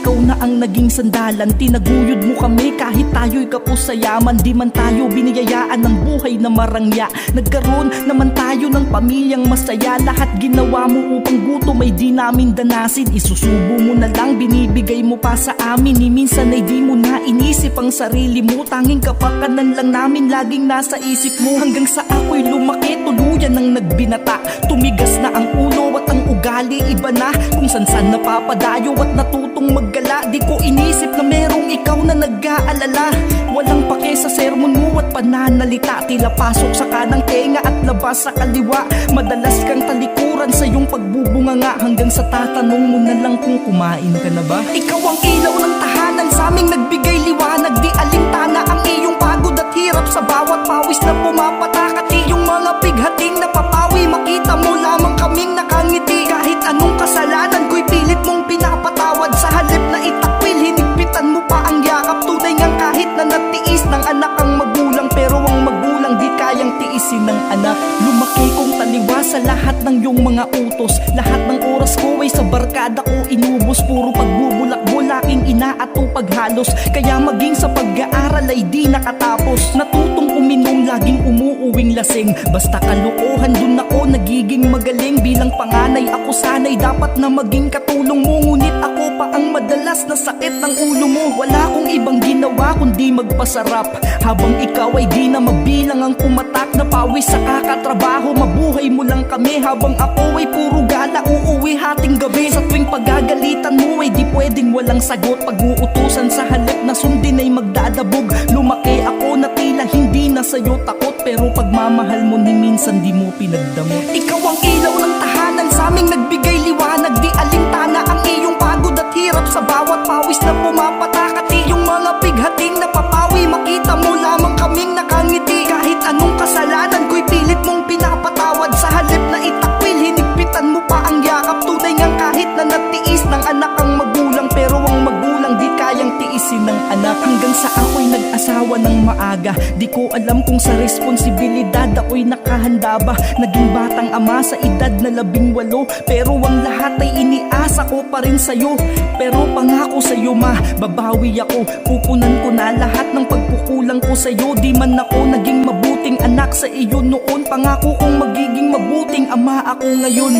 ikaw na ang naging sandalan. Tinaguyod mo kami kahit tayo'y kapos sa yaman. Di man tayo biniyayaan ng buhay na marangya. Nagkaroon naman tayo ng pamilyang masaya. Lahat ginawa mo upang gutom ay di namin danasin. Isusubo mo na lang, binibigay mo pa sa amin. Ni minsan ay di mo na inisip ang sarili mo. Tanging kapakanan lang namin laging nasa isip mo. Hanggang sa ako'y lumaki, tuluyan ang nagbinata. Tumigas na ang ulo at ang ugali iba na. Kung san-san napapadayo at natutong maggala. Di ko inisip na merong ikaw na nag-aalala. Walang pake sa sermon mo at pananalita. Tila pasok sa kanang tenga at labas sa kaliwa. Madalas kang talikuran sa iyong pagbubunganga. Hanggang sa tatanong mo na lang kung kumain ka na ba. Ikaw ang ilaw ng tahanan, sa aming nagbigay liwanag. Di alintana ang iyong pagod at hirap. Sa bawat pawis na pumapatak at iyong mga bighating napapawi. Makita mo lamang kaming nakangiti. Kahit anong kasalanan ko'y pilit mong pinapatawad. Sa halip na itakwil, hinigpitan mo pa ang yakap. Tunay ngang kahit na natiis ng anak ang magulang. Pero ang magulang di kayang tiisin ng anak. Lumaki kong taliwa sa lahat ng iyong mga utos. Lahat ng oras ko ay sa barkada ko inubos. Puro pagbubulak-bulaking inaatong paghalos. Kaya maging sa pag-aaral ay di nakatapos. Natutong uminom, laging umuuwing lasing. Basta kalokohan, dun ako nagiging magaling. Bilang panganay ako sana'y dapat na maging katulong mo. Ngunit ako pa ang madalas na sakit ng ulo mo. Wala akong ibang ginawa kundi magpasarap. Habang ikaw ay di na mabilang ang pumatak. Na pawis sa kakatrabaho, mabuhay mo lang kami. Habang ako ay puro gala, uuwi hating gabi. Sa tuwing pagagalitan mo ay di pwedeng walang sagot. Pag-uutusan sa halip na sundin ay magdadabog. Lumaki ako na tila hindi na sa'yo takot. Pero pagmamahal mo ni minsan di mo pinagdamot. Ikaw ang ilaw ng tahanan, sa aming nagbigay liwanag. Di alintana ang iyong pagod at hirap. Sa bawat pawis na pumapatak at iyong mga bighating napapawi. Makita mo lamang kaming nakangiti. Kahit anong kasalanan ko'y pilit mong pinapatawad. Sa halip na itakwil, hinigpitan mo pa ang yakap. Tunay ngang kahit na natiis ng anak ang magulang. Pero ang magulang di kayang tiisin ng anak. Hanggang sa ako'y nag-asawa ng maaga. Di ko alam kung sa responsibilidad ako'y nakahanda ba. Naging batang ama sa edad na 18. Pero ang lahat ay iniasa ko pa rin sa'yo. Pero pangako sa'yo ma, babawi ako. Pupunan ko na lahat ng pagkukulang ko sa'yo. Di man ako naging mabuting anak sa iyo noon. Pangako kong magiging mabuting ama ako ngayon.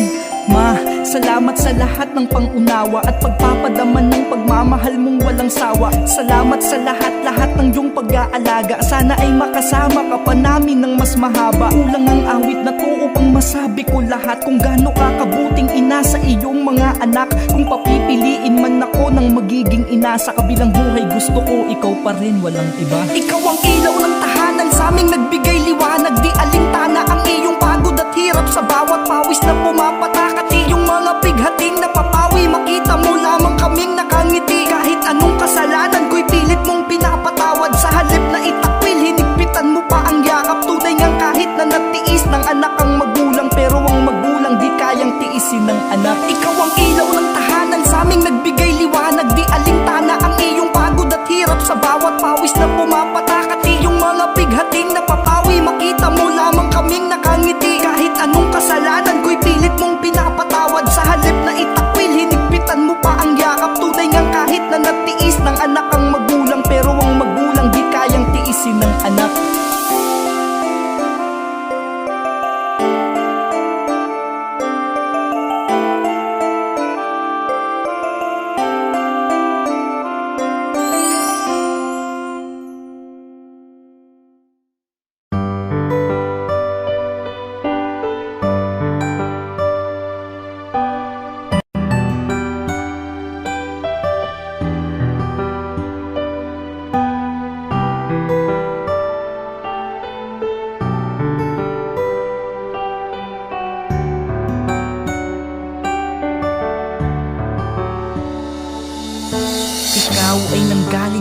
Ma, salamat sa lahat ng pangunawa at pagpapadaman ng pagmamahal mong walang sawa. Salamat sa lahat-lahat ng iyong pag-aalaga. Sana ay makasama ka pa namin ng mas mahaba. Kulang ang awit na to upang masabi ko lahat. Kung gaano ka kabuting ina sa iyong mga anak. Kung papipiliin man ako ng magiging ina sa kabilang buhay, gusto ko ikaw pa rin, walang iba. Ikaw ang ilaw ng tahanan, sa aming nagbigay liwanag. Di alintana ang iyong pagod at hirap. Sa bawat pawis na pumapatak at iyong mga bighating napapawi. Makita mo lamang kaming nakangiti. Kahit anong kasalanan ko'y pilit mong pinapatawad. Sa halip na itakwil, hinigpitan mo pa ang yakap. Tunay ngang kahit na natiis ng anak ang magulang. Pero ang magulang di kayang tiisin ng anak. Ikaw ang ilaw ng tahanan, sa aming nagbigay liwanag. Di alintana ang iyong pagod at hirap. Sa bawat pawis na pumapatak at iyong mga bighating napapawi. Makita mo lamang kaming nakangiti. Kahit anong kasalanan ko'y pilit mong pinapatawad. Sa halip na itakwil, hinigpitan mo pa ang yakap. Tunay ngang kahit na natiis ng anak ang magulang. Pero ang magulang di kayang tiisin ng anak.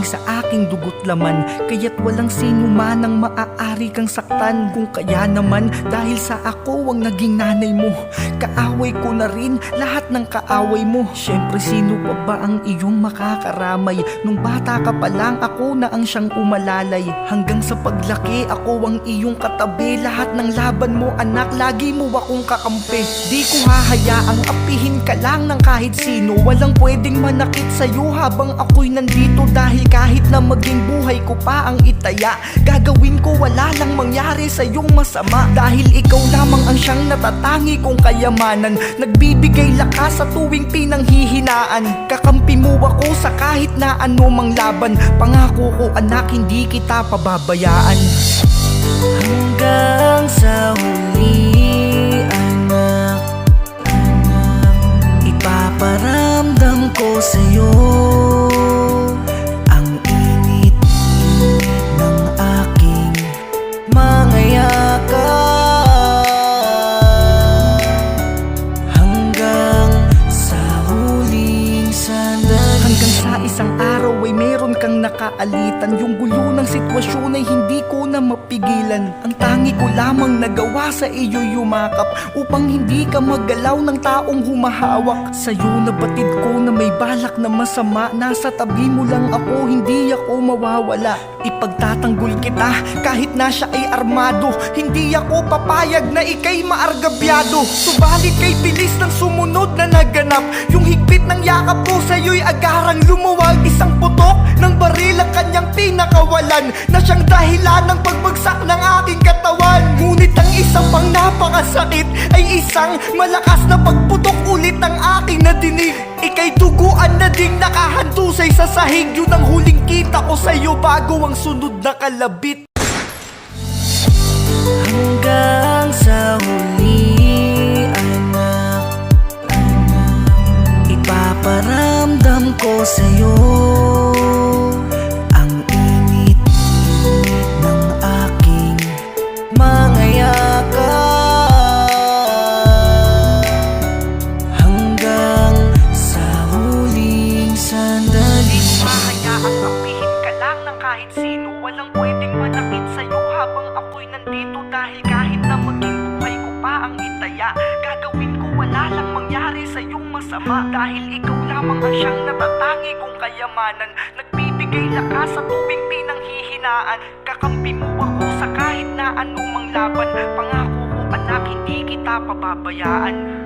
sa aking dugo't laman, kaya't walang sino man ang maaari kang saktan. Kung kaya naman dahil sa ako ang naging nanay mo, kaaway ko na rin lahat ng kaaway mo. Syempre sino pa ba ang iyong makakaramay? Nung bata ka pa lang ako na ang siyang umalalay. Hanggang sa paglaki ako ang iyong katabi. Lahat ng laban mo anak, lagi mo akong kakampi. Di ko hahayaang apihin ka lang ng kahit sino. Walang pwedeng manakit sa'yo habang ako'y nandito. Dahil kahit na maging buhay ko pa ang itaya, gagawin ko wala lang mangyari sa'yong masama. Dahil ikaw lamang ang siyang natatangi kong kayamanan, nagbibigay lakas sa tuwing pinanghihinaan. Kakampi mo ako sa kahit na anumang laban. Pangako ko anak, hindi kita pababayaan. Hanggang sa huli anak, ipaparamdam ko sa'yo ang init-init ng aking mga yakap. Hanggang sa huling sandali, hanggang sa isang araw ay meron kang nakaalitan. Yung gulo ng sitwasyon ay hindi ko na mapigilan. Ang tangi ko lamang nagawa sa iyo yumakap, upang hindi ka maggalaw ng taong humahawak. Sa'yo nabatid ko na may balak na masama. Nasa tabi mo lang ako, hindi ako mawawala. Ipagtatanggol kita kahit na siya ay armado. Hindi ako papayag na ika'y maargabyado. Subalit kay bilis ng sumunod na naganap. Yung higpit ng yakap ko sa'yo'y agarang lumuwag. Isang putok ng baril ang kanyang pinakawalan, na siyang dahilan ng pagbagsak ng aking katawan. Ngunit ang isang pang napakasakit ay isang malakas na pagputok ulit ng aking nadinig. Ika'y duguan na ding nakahandusay sa sahig. Yun ang huling kita ko sa'yo bago ang sunod na kalabit. Hanggang sa huli anak, ipaparamdam ko sa'yo ang init-init ng aking mga yakap. Hanggang sa huling sandali, di ko hahayaang apihin ka lang ng kahit sino. Walang pwedeng manakit sa'yo habang ako'y nandito. Dahil kahit na maging buhay ko pa ang itaya, gagawin ko wala lang mangyari sa'yong masama. Dahil ikaw lamang ang siyang natatangi kong kayamanan, nagbibigay lakas sa tuwing pinanghihinaan. Kakampi mo ako sa kahit na anumang laban. Pangako ko anak, hindi kita pababayaan.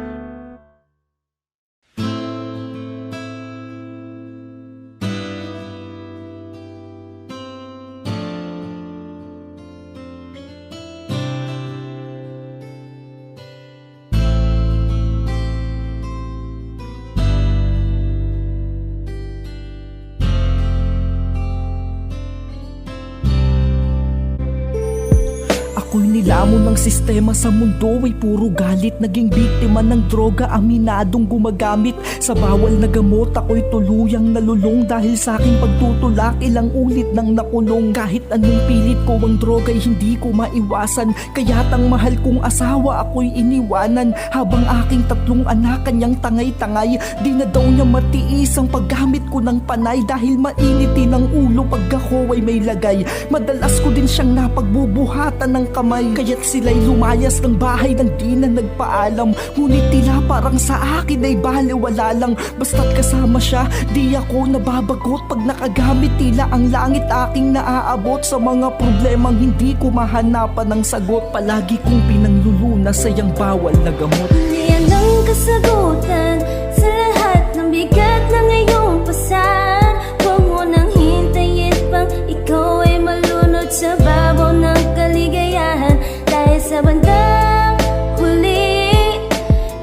Ako'y nilamon ng sistema sa mundo, ay puro galit. Naging biktima ng droga, aminadong gumagamit sa bawal na gamot. Ako'y tuluyang nalulong dahil sa aking pagtutulak. Ilang ulit nang nakulong. Kahit anong pilit ko ang droga'y hindi ko maiwasan. Kaya't ang mahal kong asawa ako'y iniwanan. Habang aking tatlong anak kanyang tangay-tangay, di na daw niya matiis ang paggamit ko ng panay. Dahil mainitin ang ulo pag ako ay may lagay. Madalas ko din siyang napagbubuhatan ng kamay. Kaya't sila'y lumayas ng bahay nang di na nagpaalam. Ngunit tila parang sa akin ay baliwala lang. Basta't kasama siya, di ako nababagot. Pag nakagamit tila ang langit aking naaabot. Sa mga problemang hindi ko mahanapan ng sagot, palagi kong pinanglulunas sa iyang bawal na gamot. Yan ang kasagutan sa lahat ng bigat na ngayong pasan. Huwag mo nang hintayin pang ikaw ay malunod sa babaw ng kaligayahan. Dahil sa bandang huli,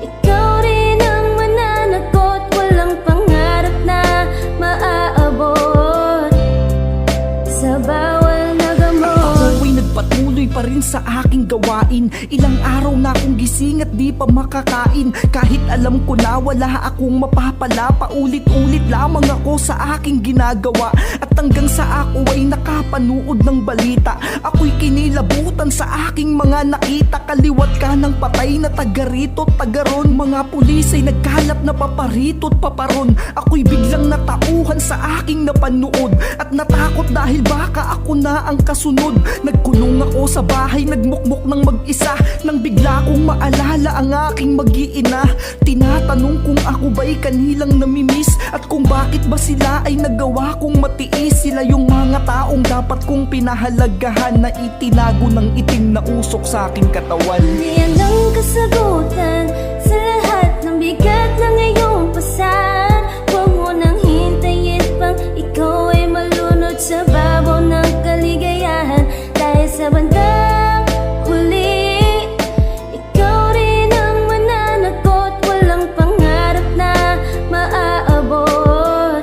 ikaw rin ang mananagot. Walang pangarap na maaabot sa bawal na gamot. Ako'y nagpatuloy pa rin sa aking gawain. Ilang araw na akong gising at di pa makakain. Kahit alam ko na wala akong mapapala, paulit-ulit lamang ako sa aking ginagawa. At At hanggang sa ako ay nakapanood ng balita, ako'y kinilabutan sa aking mga nakita. Kaliwat ka ng patay na taga rito, taga ron. Mga pulis ay nagkalap na paparito't paparon. Ako'y biglang natauhan sa aking napanood at natakot dahil baka ako na ang kasunod. Nagkulong ako sa bahay, nagmukmok ng mag-isa, nang bigla kong maalala ang aking mag-iina. Tinatanong kung ako ba'y kanilang namimiss at kung bakit ba sila ay nagawa kong matiis. Sila yung mga taong dapat kong pinahalagahan na itinago ng itim na usok sa aking katawan. Yan ang kasagutan sa lahat ng bigat ng iyong pasan. Huwag mo nang hintayin pang ikaw ay malunod sa babaw ng kaligayahan. Dahil sa bandang huli, ikaw rin ang mananagot. Walang pangarap na maaabot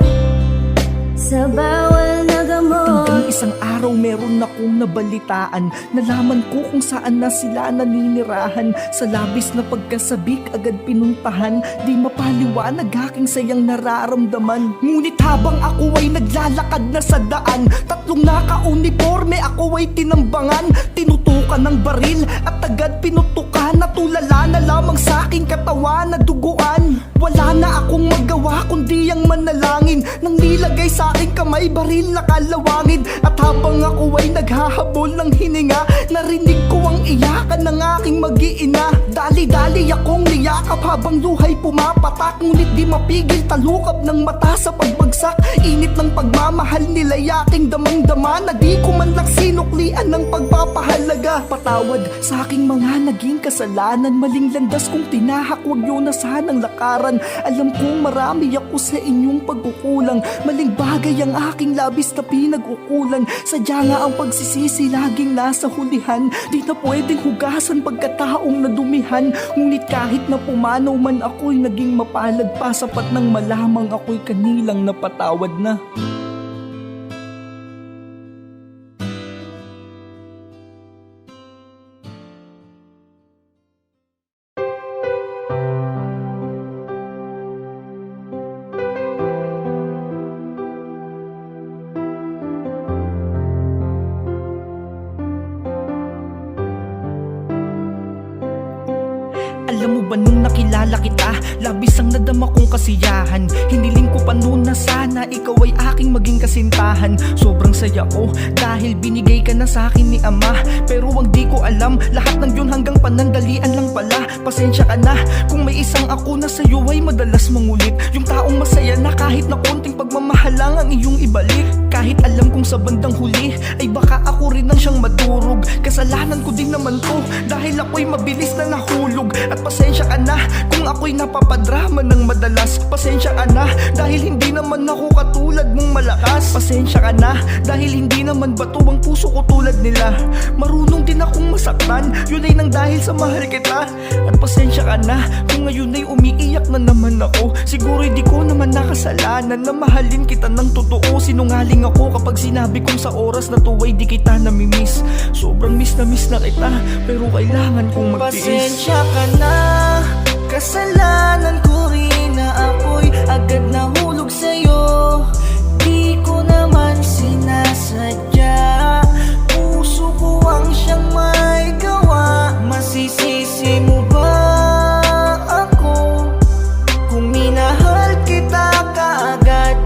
sa bawal na gamot. Hanggang isang araw meron akong nabalitaan, nalaman ko kung saan na sila naninirahan. Sa labis na pagkasabik agad pinuntahan, di mapaliwanag aking sayang nararamdaman. Ngunit habang ako ay naglalakad na sa daan, tatlong naka-uniforme ako ay tinambangan. Tinutukan ng baril at agad pinutukan, natulala na lamang sa aking katawan na duguan. Wala na akong magawa kundi ang manalangin, nang nilagay sa aking kamay baril na kalawangin. At habang ako ay naghahabol ng hininga, narinig ko ang iyakan ng aking mag-iina. Dali-dali akong niyakap habang luhay pumapatak, ngunit di mapigil talukap ng mata sa pagbagsak. Init ng pagmamahal nila'y aking damang-dama, na di ko man lang sinuklian ng pagpapahalaga. Patawad sa aking mga naging kasalanan, maling landas kong tinahak, huwag yun na sanang lakaran. Alam kong marami ako sa inyong pagkukulang, maling bagay ang aking labis na pinag-ukulan. Sadya nga ang pagsisisi laging nasa hulihan, di na pwedeng hugasan pagkataong nadumihan. Ngunit kahit na pumanaw man ako'y naging mapalad pa, sapat nang malamang ako'y kanilang napatawad na. Alam mo ba nung nakilala kita, labis ang nadama kong kasiyahan. Hiniling ko pa noon na sana ikaw ay aking maging kasintahan. Sobrang saya ko dahil binigay ka na sa akin ni Ama, pero ang di ko alam, lahat ng yun hanggang panandalian lang pala. Pasensya ka na kung may isang ako na sa'yo ay madalas mangulit. Yung taong masaya na kahit na konting pagmamahal lang ang iyong ibalik. Kahit alam kong sa bandang huli ay baka ako rin ang siyang madurog. Kasalanan ko din naman to dahil ako'y mabilis na nahulog. At pasensya ka na kung ako'y napapadrama ng madalas. Pasensya ka na dahil hindi naman ako katulad mong malakas. Pasensya ka na dahil hindi naman bato ang puso ko tulad nila. Marunong din akong masaktan, yun ay nang dahil sa mahal kita. At pasensya ka na kung ngayon ay umiiyak na naman ako. Siguro hindi ko naman nakasalanan na mahalin kita ng totoo. Sinungaling ako kapag sinabi kong sa oras na to ay di kita namimiss. Sobrang miss na kita, pero kailangan kong magtiis. Pasensya ka na, kasalanan ko rin na ako'y agad nahulog sa'yo. Di ko naman sinasadya, puso ko ang siyang may gawa. Masisisi mo ba ako kung minahal kita kaagad?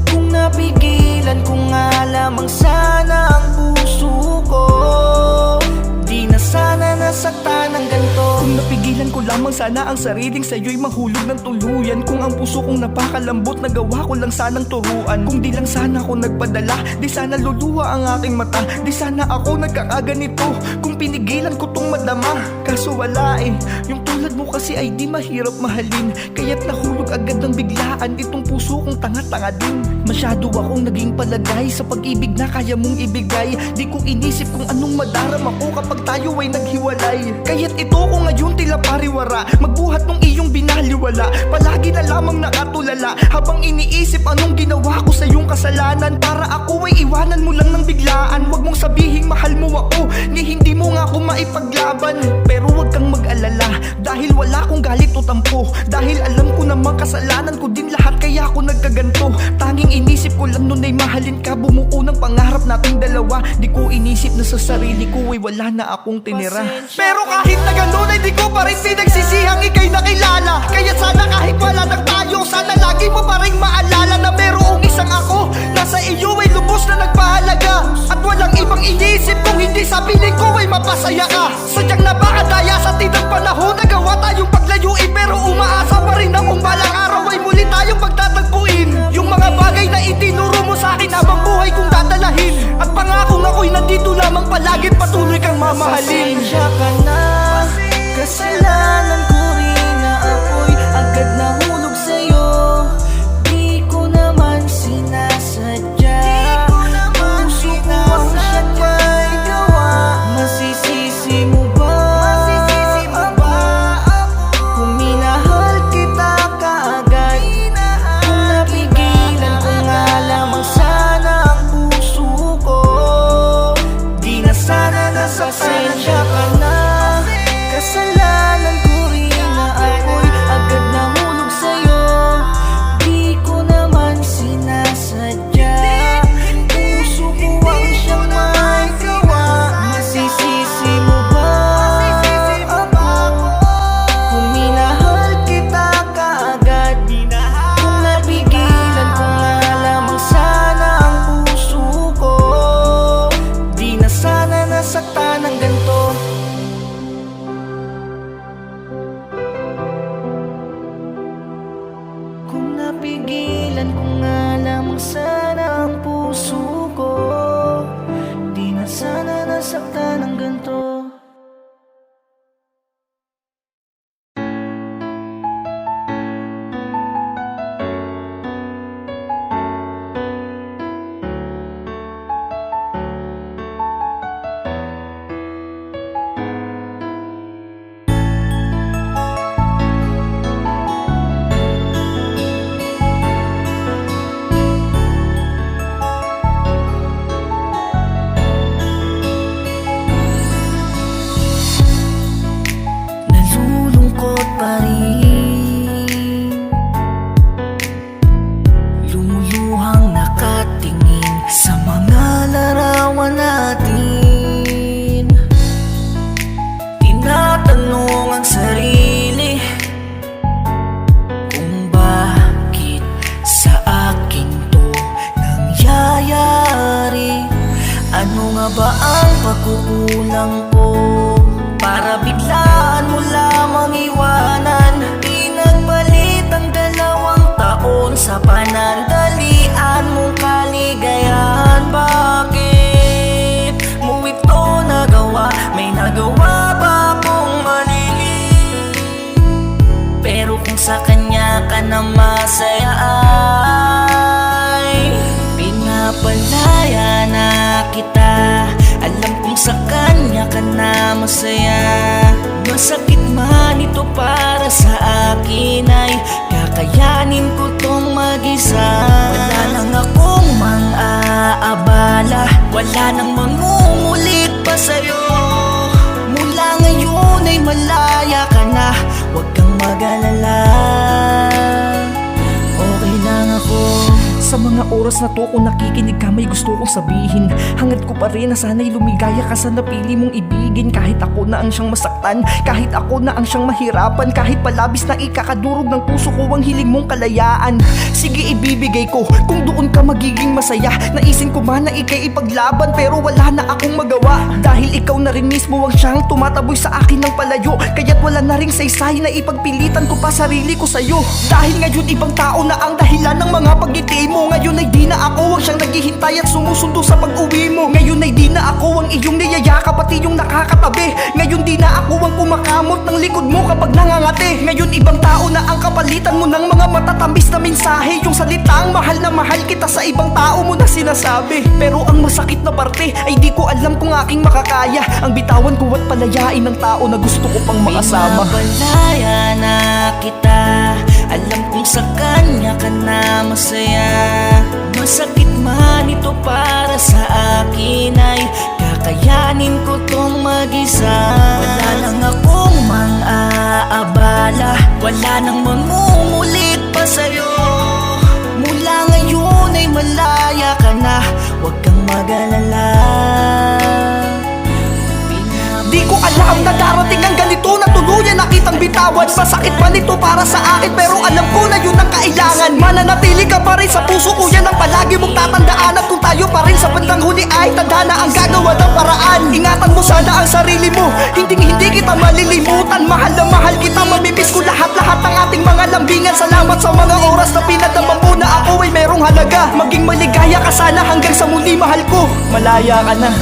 Kung napigilan ko nga lamang sana ang puso ko, di na sana nasaktan ng ganito. Kung napigilan ko lamang sana ang sariling sa'yo'y mahulog ng tuluyan. Kung ang puso kong napakalambot, nagawa ko lang sanang turuan. Kung di lang sana ako nagpadala, di sana luluha ang aking mata. Di sana ako nagkakaganito kung pinigilan ko tong madama. Kaso wala eh, yung tulad mo kasi ay di mahirap mahalin. Kaya't nahulog agad ng biglaan itong puso kong tanga-tanga din. Masyado akong naging palagay sa pag-ibig na kaya mong ibigay. Di ko inisip kung anong madarama ko kapag tayo ay naghiwalay. Kaya't ito ko ngayon tila pariwara, magbuhat ng iyong binaliwala. Palagi na lamang nakatulala habang iniisip anong ginawa ko sa iyong kasalanan. Para ako ay iwanan mo lang ng biglaan. Huwag mong sabihing mahal mo ako, ni hindi mo nga ako maipaglaban. Pero huwag kang mag-alala dahil wala akong galit o tampo, dahil alam ko naman kasalanan ko din lahat, kaya ako nagkaganto. Tanging inisip ko lang nun ay mahalin ka, bumuo ng pangarap nating dalawa. Di ko inisip na sa sarili ko ay wala na akong tinira. Pero kahit na ganun ay di ko pa rin pinagsisihang ika'y nakilala. Kaya sana kahit wala nang tayo, sana lagi mo pa rin maalala na merong isang ako na sa iyo ay lubos na nagpahalaga. At walang ibang inisip kung hindi sa piling ko ay mapasaya ka. Sadyang napakadaya sa tinang panahon, nagawa tayong paglayuin, pero umaasa pa rin akong balang araw ay muli tayong pagtatagpuin. Yung mga bagay na itinuro mo sa akin habang buhay kong dadalahin, at pangakong ako'y nandito lamang palagi, patuloy kang mamahalin. Pasensya ka na, kasalanan ko rin na ako'y agad nahulog sa'yo. Di ko naman sinasadya, puso ko ang siyang may gawa. Masisisi mo ba ako kung minahal kita kaagad? Kung napigilan ko nga lamang sana ang puso ko, di na sana nasasensya ka na. Kasalanan ko rin na ako'y agad nahulog sa'yo. Di ko naman sinasadya, puso ko ang siyang may gawa. Masisisi mo ba ako kung minahal kita kaagad? Kung napigilan ko nga lamang sana ang puso ko, di na sana nasaktan ng ganito. Kung napigilan ko nga lamang sana ang puso ko, di na sana nasaktan ng ganito. Nalulungkot pa rin, lumuluhang nakatingin sa mga larawan natin. Tinatanong ang sarili kung bakit sa akin to nangyayari. Ano nga ba ang pagkukulang ko para biglaan mo lamang iwanan? Pinagpalit ang 2 taon sa panandalian mong kaligayahan. Bakit mo ito nagawa? May nagawa ba akong mali? Pero kung sa kanya ka na masaya ay pinapalaya na kita. Alam kong sa kanya ka na masaya. Masakit man ito para sa akin ay kakayanin ko tong mag-isa. Wala nang akong mang-aabala, wala nang mangungulit pa sa'yo. Mula ngayon ay malaya ka na, huwag kang mag-alala. Okay lang ako. Sa mga oras na to kung nakikinig ka, may gusto kong sabihin. Hangad ko pa rin na sana'y lumigaya ka sa napili mong ibigin. Kahit ako na ang siyang masaktan, kahit ako na ang siyang mahirapan, kahit palabis na ikakadurog ng puso ko ang hiling mong kalayaan. Sige, ibibigay ko kung doon ka magiging masaya. Naisin ko man na ika'y ipaglaban, pero wala na akong magawa. Dahil ikaw na rin mismo ang siyang tumataboy sa akin ng palayo. Kaya't wala na ring saysay na ipagpilitan ko pa sarili ko sa'yo. Dahil ngayon ibang tao na ang dahilan ng mga pagngiti mo. Ngayon ay di na ako ang siyang naghihintay at sumusundo sa pag-uwi mo. Ngayon ay di na ako ang iyong niyayakap pati yung nakakatabi. Ngayon di na ako ang kumakamot ng likod mo kapag nangangati. Ngayon ibang tao na ang kapalitan mo ng mga matatamis na mensahe. Yung salitang mahal na mahal kita sa ibang tao mo na sinasabi. Pero ang masakit na parte ay di ko alam kung aking makakaya ang bitawan ko at palayain ng tao na gusto ko pang makasama. Pinapalaya na kita, alam kong sa kanya ka na masaya. Masakit man ito para sa akin ay kakayanin ko tong mag-isa. Wala lang akong mang-aabala, sanang mangungulit pa sa'yo. Mula ngayon ay malaya ka na, huwag kang mag-alala. Di ko alam na darating ang ganito na tuluyan na kitang bitawan. Masakit man ito para sa akin, pero alam ko na yun ang kailangan. Mananatili ka pa rin sa puso ko, yan ang palagi mong tatandaan. At kung tayo pa rin sa bandang huli ay tanda na ang gagawa ng paraan. Ingatan mo sana ang sarili mo, hindi kita malilimutan. Mahal na mahal kita, mamimiss ko lahat-lahat ng ating mga lambingan. Salamat sa mga oras na pinadamang mo na ako ay merong halaga. Maging maligaya ka sana hanggang sa muli, mahal ko. Malaya ka na.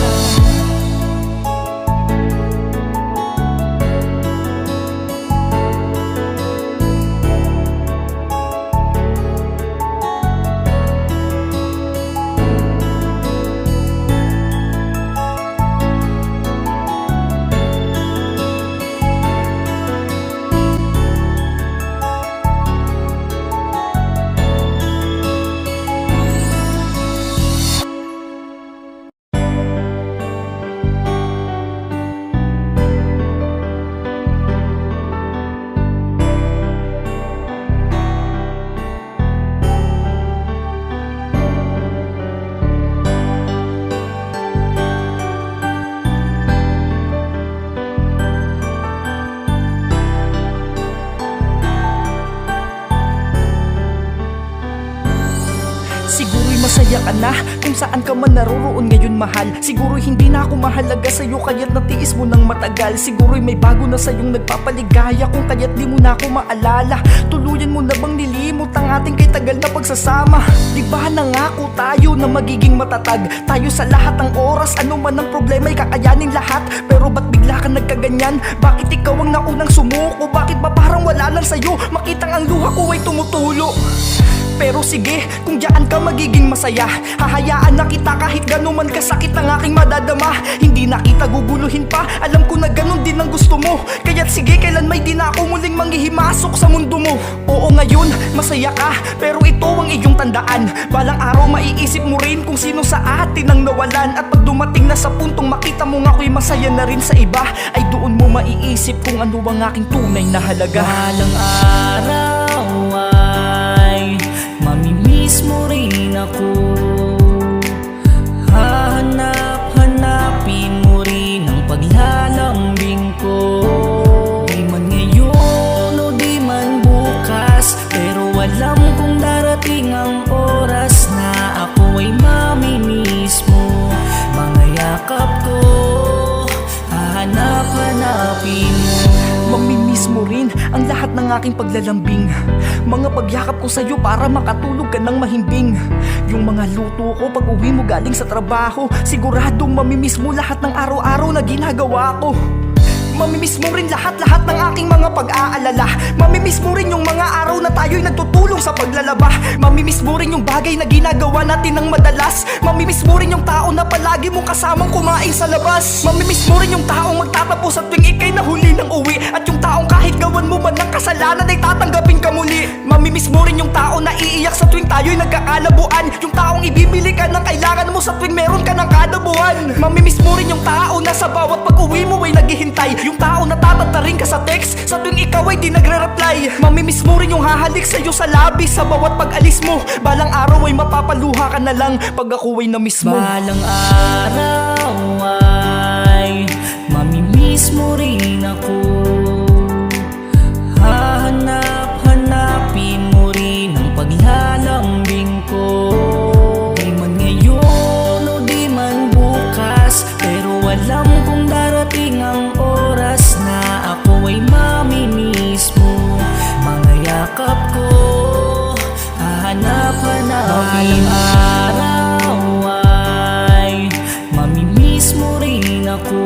Siguro'y masaya ka na kung saan ka man naroroon ngayon, mahal. Siguro'y hindi na ako mahalaga sa'yo kaya't natiis mo ng matagal. Siguro'y may bago na sa'yong nagpapaligaya kung kaya't di mo na ako maalala. Tuluyan mo na bang nilimot ang ating kay tagal na pagsasama? Di ba nangako tayo na magiging matatag tayo sa lahat ng oras? Ano man ang problema'y kakayanin lahat. Pero ba't bigla ka nagkaganyan? Bakit ikaw ang naunang sumuko? Bakit ba parang wala lang sa'yo? Makitang ang luha ko ay tumutulo. Pero sige, kung diyan ka magiging masaya, hahayaan na kita kahit gano'n man kasakit ang aking madadama. Hindi na kita guguluhin pa, alam ko na gano'n din ang gusto mo. Kaya't sige, kailan may di na ako muling manghihimasok sa mundo mo. Oo, ngayon, masaya ka, pero ito ang iyong tandaan. Balang araw maiisip mo rin kung sino sa atin ang nawalan. At pag dumating na sa puntong makita mo nga ako'y masaya na rin sa iba, ay doon mo maiisip kung ano ang aking tunay na halaga. Balang araw ay mamimiss mo rin ako. Hahanap-hanapin mo rin ang paglalambing ko. Di man ngayon o di man bukas, pero alam kong darating ang oras na ako ay mamimiss mo. Mga yakap ko, hahanap-hanapin mo. Mamimiss mo rin ang lahat ng aking paglalambing, mga pagyakap ko sa'yo para makatulog ka ng mahimbing. Yung mga luto ko pag uwi mo galing sa trabaho, siguradong mamimiss mo lahat ng araw-araw na ginagawa ko. Mamimiss mo rin lahat-lahat ng aking mga pag-aalala. Mamimiss mo rin yung mga araw na tayo'y nagtutulong sa paglalaba. Mamimiss mo rin yung bagay na ginagawa natin ng madalas. Mamimiss mo rin yung tao na palagi mong kasamang kumain sa labas. Mamimiss mo rin yung taong magtatapos at tuwing ikay nahuli ng uwi, at yung taong kahit gawan mo man ng kasalanan ay tatanggapin ka muli. Mamimiss mo rin yung tao na iiyak sa tuwing tayo'y nagkakalabuan, yung taong ibibili ka ng kailangan mo sa tuwing meron ka ng kada buwan. Mamimiss mo rin yung tao na sa bawat pag-uwi mo ay naghihintay, yung tao na tatataring ka sa text sa tuwing ikaw ay di nagre-reply. Mamimiss mo rin yung hahalik sa'yo sa labi sa bawat pag-alis mo. Balang araw ay mapapaluha ka na lang pag ako ay na-miss mo. Balang araw ay mamimiss mo rin ako. Hahanap-hanapin mo rin ang paglalambing ko. Di man ngayon o di man bukas, pero alam kong darating ang oras na ako ay mamimiss mo. Mga yakap ko, hahanap-hanapin. Balang araw ay mamimiss mo rin ako.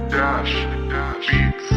Dash Beats.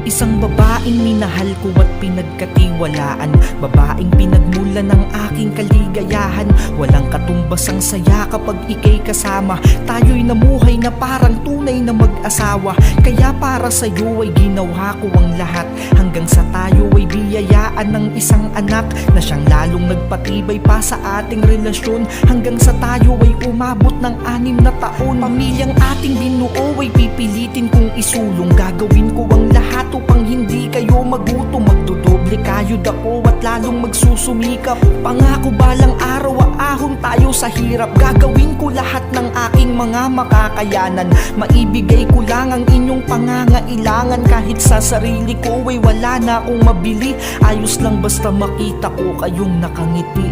Isang babaeng minahal ko at pinagkatiwalaan, babaeng pinagmula ng aking kaligayahan. Walang katumbas ang saya kapag ika'y kasama, tayo'y namuhay na parang tunay na mag-asawa. Kaya para sa'yo ay ginawa ko ang lahat, hanggang sa tayo ay biyayaan ng isang anak na siyang lalong nagpatibay pa sa ating relasyon, hanggang sa tayo ay umabot ng 6 na taon. Pamilyang ating binuo ay pipilitin kong isulong, gagawin ko ang lahat upang hindi kayo magutom. Magdodoble kayo dako at lalong magsusumikap. Pangako balang araw aahon tayo sa hirap, gagawin ko lahat ng aking mga makakayanan. Maibigay ko lang ang inyong pangangailangan, kahit sa sarili ko ay wala na akong mabili. Ayos lang basta makita ko kayong nakangiti.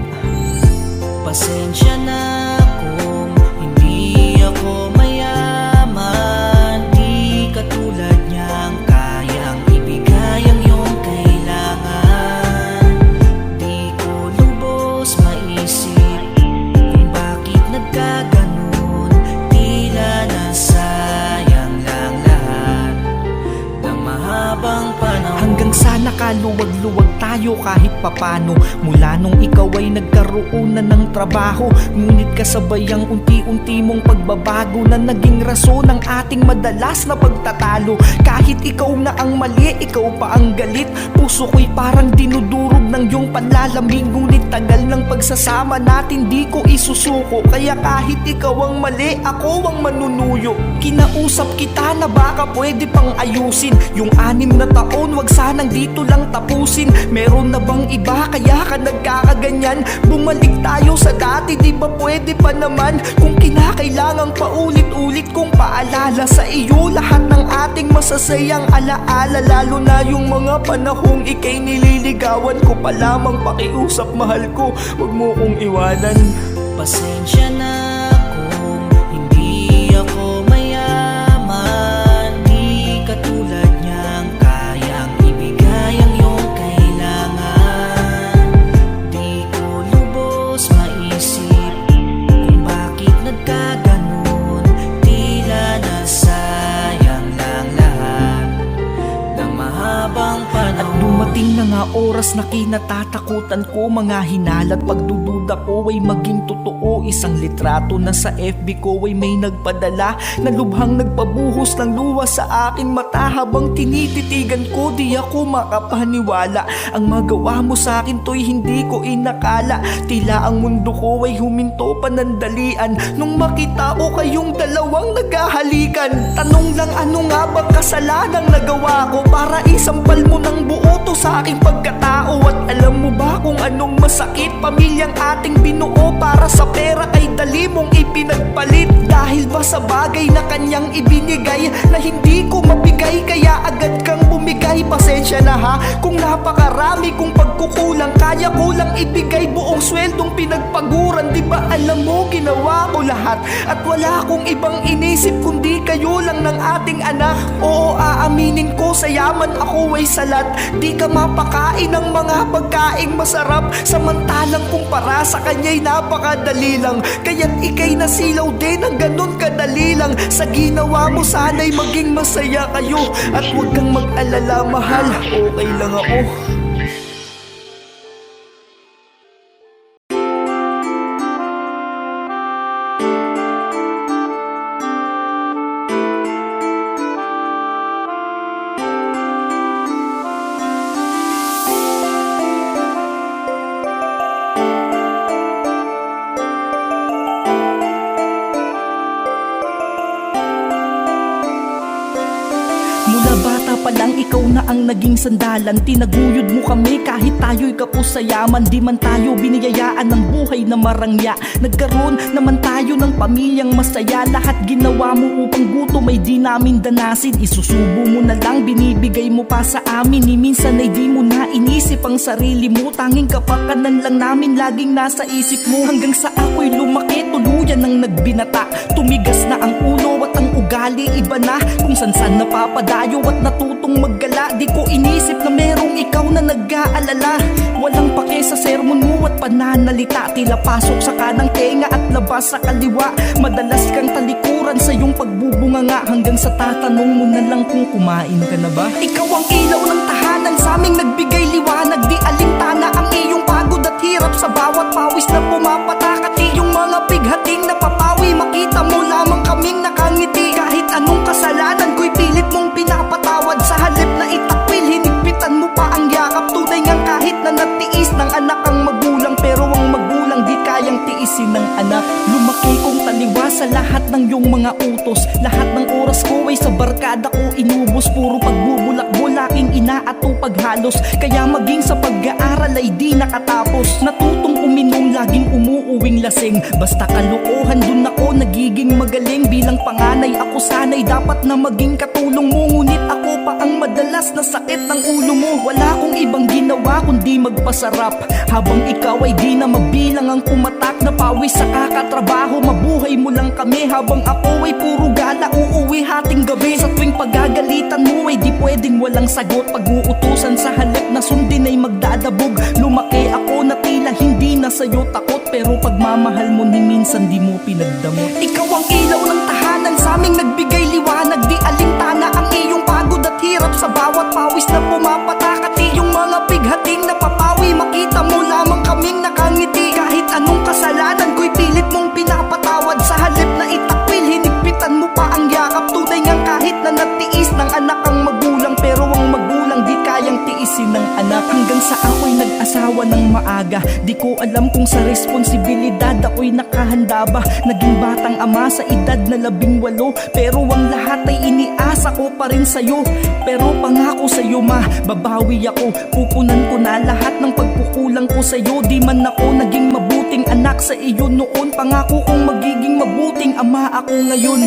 Pasensya na kung hindi ako mayaman, di katulad niyang kayang ibigay ang iyong kailangan. Di ko lubos maisip kung bakit nagkaganon, tila nasayang lang lahat ng mahabang panahon. Hanggang sa nakaluwag-luwag tayo kahit papano, mula nung ikaw ay nagkaroon na ng trabaho. Ngunit kasabay ang unti-unti mong pagbabago na naging rason ng ating madalas na pagtatalo. Kahit ikaw na ang mali, ikaw pa ang galit, puso ko'y parang dinudurog ng iyong panlalamig. Ngunit tagal ng pagsasama natin di ko isusuko, kaya kahit ikaw ang mali, ako ang manunuyo. Kinausap kita na baka pwede pang ayusin yung 6 na taon, wag sanang dito lang tapusin. Meron na bang iba kaya ka nagkakaganyan? Bumalik tayo sa dati, di ba pwede pa naman? Kung kinakailangang paulit-ulit kong paalala sa iyo lahat ng ating masasayang alaala, lalo na yung mga panahong ika'y nililigawan ko pa lamang. Pakiusap mahal ko, wag mo kong iwanan. Pasensya na kung hindi ako mayaman, di katulad niyang kayang ibigay ang iyong kailangan. Di ko lubos maisip kung bakit nagkaganon, tila nasayang lang lahat ng mahabang At panahon. dumating na nga oras na kinatatakutan ko, mga hinala't pagdududa ko ay maging totoo. Isang litrato na sa FB ko ay may nagpadala na lubhang nagpabuhos ng luha sa akin mata. Habang tinititigan ko, di ako makapaniwala. Ang magawa mo sa akin to'y hindi ko inakala. Tila ang mundo ko ay huminto panandalian nung makita ko kayong dalawang naghahalikan. Tanong lang, ano nga bang kasalanang nagawa ko para isampal mo ng buo to sa aking pagkatao? At alam mo ba kung anong masakit? Pamilyang ating binuo para sa pera ay dali mong ipinagpalit. Dahil ba sa bagay na kanyang ibinigay na hindi ko mabigay, kaya agad kang bumigay? Pasensya na ha kung napakarami kong pagkukulang, kaya ko lang ibigay buong sweldong pinagpaguran. Di ba alam mo ginawa ko lahat at wala akong ibang inisip kundi kayo lang ng ating anak. Oo, aaminin ko sa yaman ako ay salat, di ka mapakain ng mga pagkaing masarap, samantalang kumpara sa kanya'y napakadali lang. Kaya't ika'y nasilaw din ng ganun kadali lang. Sa ginawa mo sana'y maging masaya kayo, at huwag kang mag-alala mahal, okay lang ako. Mula bata pa lang ikaw na ang naging sandalan, tinaguyod mo kami kahit tayo'y kapos sa yaman. Di man tayo biniyayaan ng buhay na marangya, nagkaroon naman tayo ng pamilyang masaya. Lahat ginawa mo upang gutom ay di namin danasin, isusubo mo na lang binibigay mo pa sa amin. Ni minsan ay di mo na inisip ang sarili mo. Tanging kapakanan lang namin laging nasa isip mo. Hanggang sa ako'y lumaki, tuluyan ang nagbinata. Tumigas na ang ulo at ang ugali iba na. Kung san-san napapadayo at natutong maggala. Di ko inisip na merong ikaw na nag-aalala. Walang pake sa sermon mo at pananalita. Tila pasok sa kanang tenga at labas sa kaliwa. Madalas kang talikuran sa iyong pagbubunganga. Hanggang sa tatanong mo na lang kung kumain ka na ba. Ikaw ang ilaw ng tahanan, sa aming nagbigay liwanag. Di alintana ang iyong pagod at hirap sa bawat pawis na pumapatak. At iyong mga bighating napapawi, makita mo lamang kaming nakangiti. Kahit anong kasalanan ko'y pilit mong pinapatawad. Sa halip na itakwil, hinigpitan mo pa ang yakap. Tunay ngang kahit na natiis ng anak ang magulang. Pero ang magulang di kayang tiisin ng anak. Lumaki kong taliwa sa lahat ng iyong mga utos. Lahat ng oras ko ay sa barkada ko inubos. Puro pagbubulak-bulaking inaatong paghalos. Kaya maging sa pag-aaral ay di nakatapos. Natutong uminom, laging umuuwing lasing. Basta kalokohan, dun ako nagiging magaling. Bilang panganay ako sana'y dapat na maging katulong mo. Ngunit ako pa ang madalas na sakit ng ulo mo. Wala akong ibang ginawa kundi magpasarap. Habang ikaw ay di na mabilang ang pumatak na pawis sa kakatrabaho. Mabuhay mo lang kami habang ako ay puro gala. Uuwi hating gabi. Sa tuwing pagagalitan mo ay di pwedeng walang sagot. Pag-uutusan sa halip na sundin ay magdadabog. Lumaki ako na tila hindi na sa'yo takot. Pero pagmamahal mo ni minsan di mo pinagdamot. Ikaw ang ilaw ng tahanan, sa aming nagbigay liwanag. Di alintana ang iyong pagod at hirap sa bawat pawis na pumapatak. At iyong mga bighating napapawi, makita mo lamang kaming nakangiti. Kahit anong kasalanan ko'y pilit mong pinapatawad. Sa halip na itakwil, hinigpitan mo pa ang yakap. Tunay ngang kahit na natiis ng anak ang magulang. Pero ang magulang di kayang tiisin ng anak. Hanggang sa ako'y nag-asawa ng maaga. Di ko alam kung sa responsibilidad ako'y nakahanda ba. Naging batang ama sa edad na 18. Pero ang lahat ay iniasa ko pa rin sa'yo. Pero pangako sa'yo ma, babawi ako. Pupunan ko na lahat ng pagkukulang ko sa'yo. Di man ako naging mabuting anak sa iyo noon. Pangako kong magiging mabuting ama ako ngayon.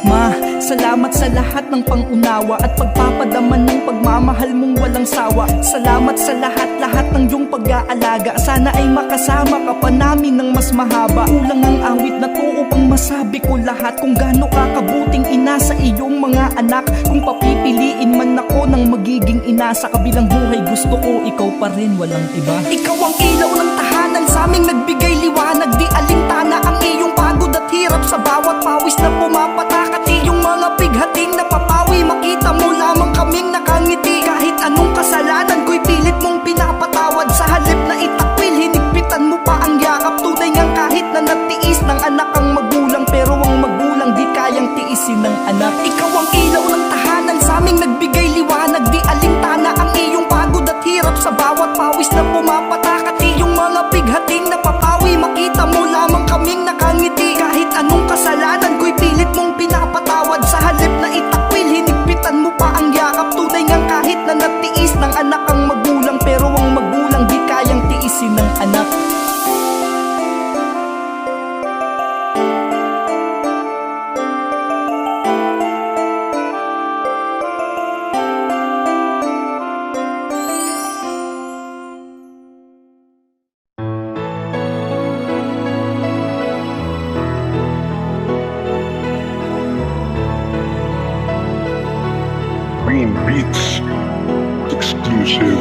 Ma, salamat sa lahat ng pangunawa at pagpapadaman ng pagmamahal mong walang sawa. Salamat sa lahat-lahat ng iyong pag-aalaga. Sana ay makasama ka pa namin ng mas mahaba. Kulang ang awit na to upang masabi ko lahat. Kung gaano ka kabuting ina sa iyong mga anak. Kung papipiliin man ako ng magiging ina sa kabilang buhay, gusto ko ikaw pa rin, walang iba. Ikaw ang ilaw ng tahanan, sa aming nagbigay liwanag. Di alintana ang iyong pagod at hirap sa bawat pawis na pumapatak. At iyong mga bighating napapawi, makita mo lamang kaming nakangiti. Kahit anong kasalanan ko'y pilit mong pinapatawad. Sa halip na itakwil, hinigpitan mo pa ang yakap. Tunay ngang kahit na natiis ng anak ang magulang. Pero ang magulang di kayang tiisin ng anak. Ikaw ang ilaw ng tahanan, sa aming nagbigay liwanag. Di alintana ang iyong pagod at hirap sa bawat pawis na pumapatak. At iyong mga bighating napapawi, makita mo lamang kaming nakangiti. Kahit anong kasalanan ko'y pilit mong pinapatawad. Sa halip na itakwil, hinigpitan mo pa ang yakap. Tunay ngang kahit na natiis ng anak ang magulang. Pero ang magulang di kayang tiisin ng anak. Green Beats exclusive.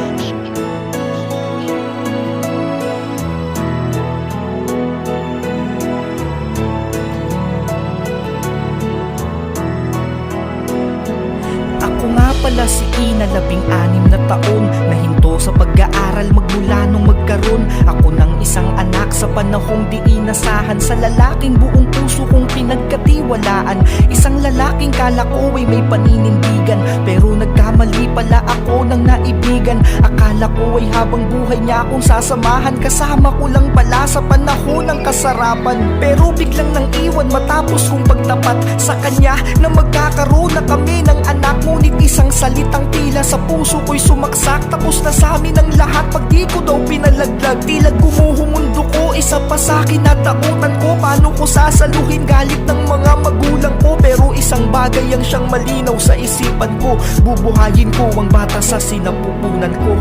Ako nga pala si Ina, 16 na taon. Nahinto sa pag-aaral magmula nung magkaroon ako ng isang anak sa panahong di inasahan. Sa lalaking buong puso kong pinagkatiwalaan. Isang lalaking kala ko ay may paninindigan. Pero nagkamali pala ako ng naibigan. Akala ko ay habang buhay niya akong sasamahan. Kasama ko lang pala sa panahon ng kasarapan. Pero biglang nang iwan matapos kong pagtapat sa kanya na magkakaroon na kami ng anak. Ngunit isang salitang tila sa puso ko'y sumaksak. Tapos na sa amin ang lahat pag di ko daw pinalaglag. Tila gumuho mundo ko, isa pa sa'kin natakutan ko. Paano ko sasaluhin galit ng mga magulang ko? Pero isang bagay ang siyang malinaw sa isipan ko, bubuhayin ko ang bata sa sinapupunan ko.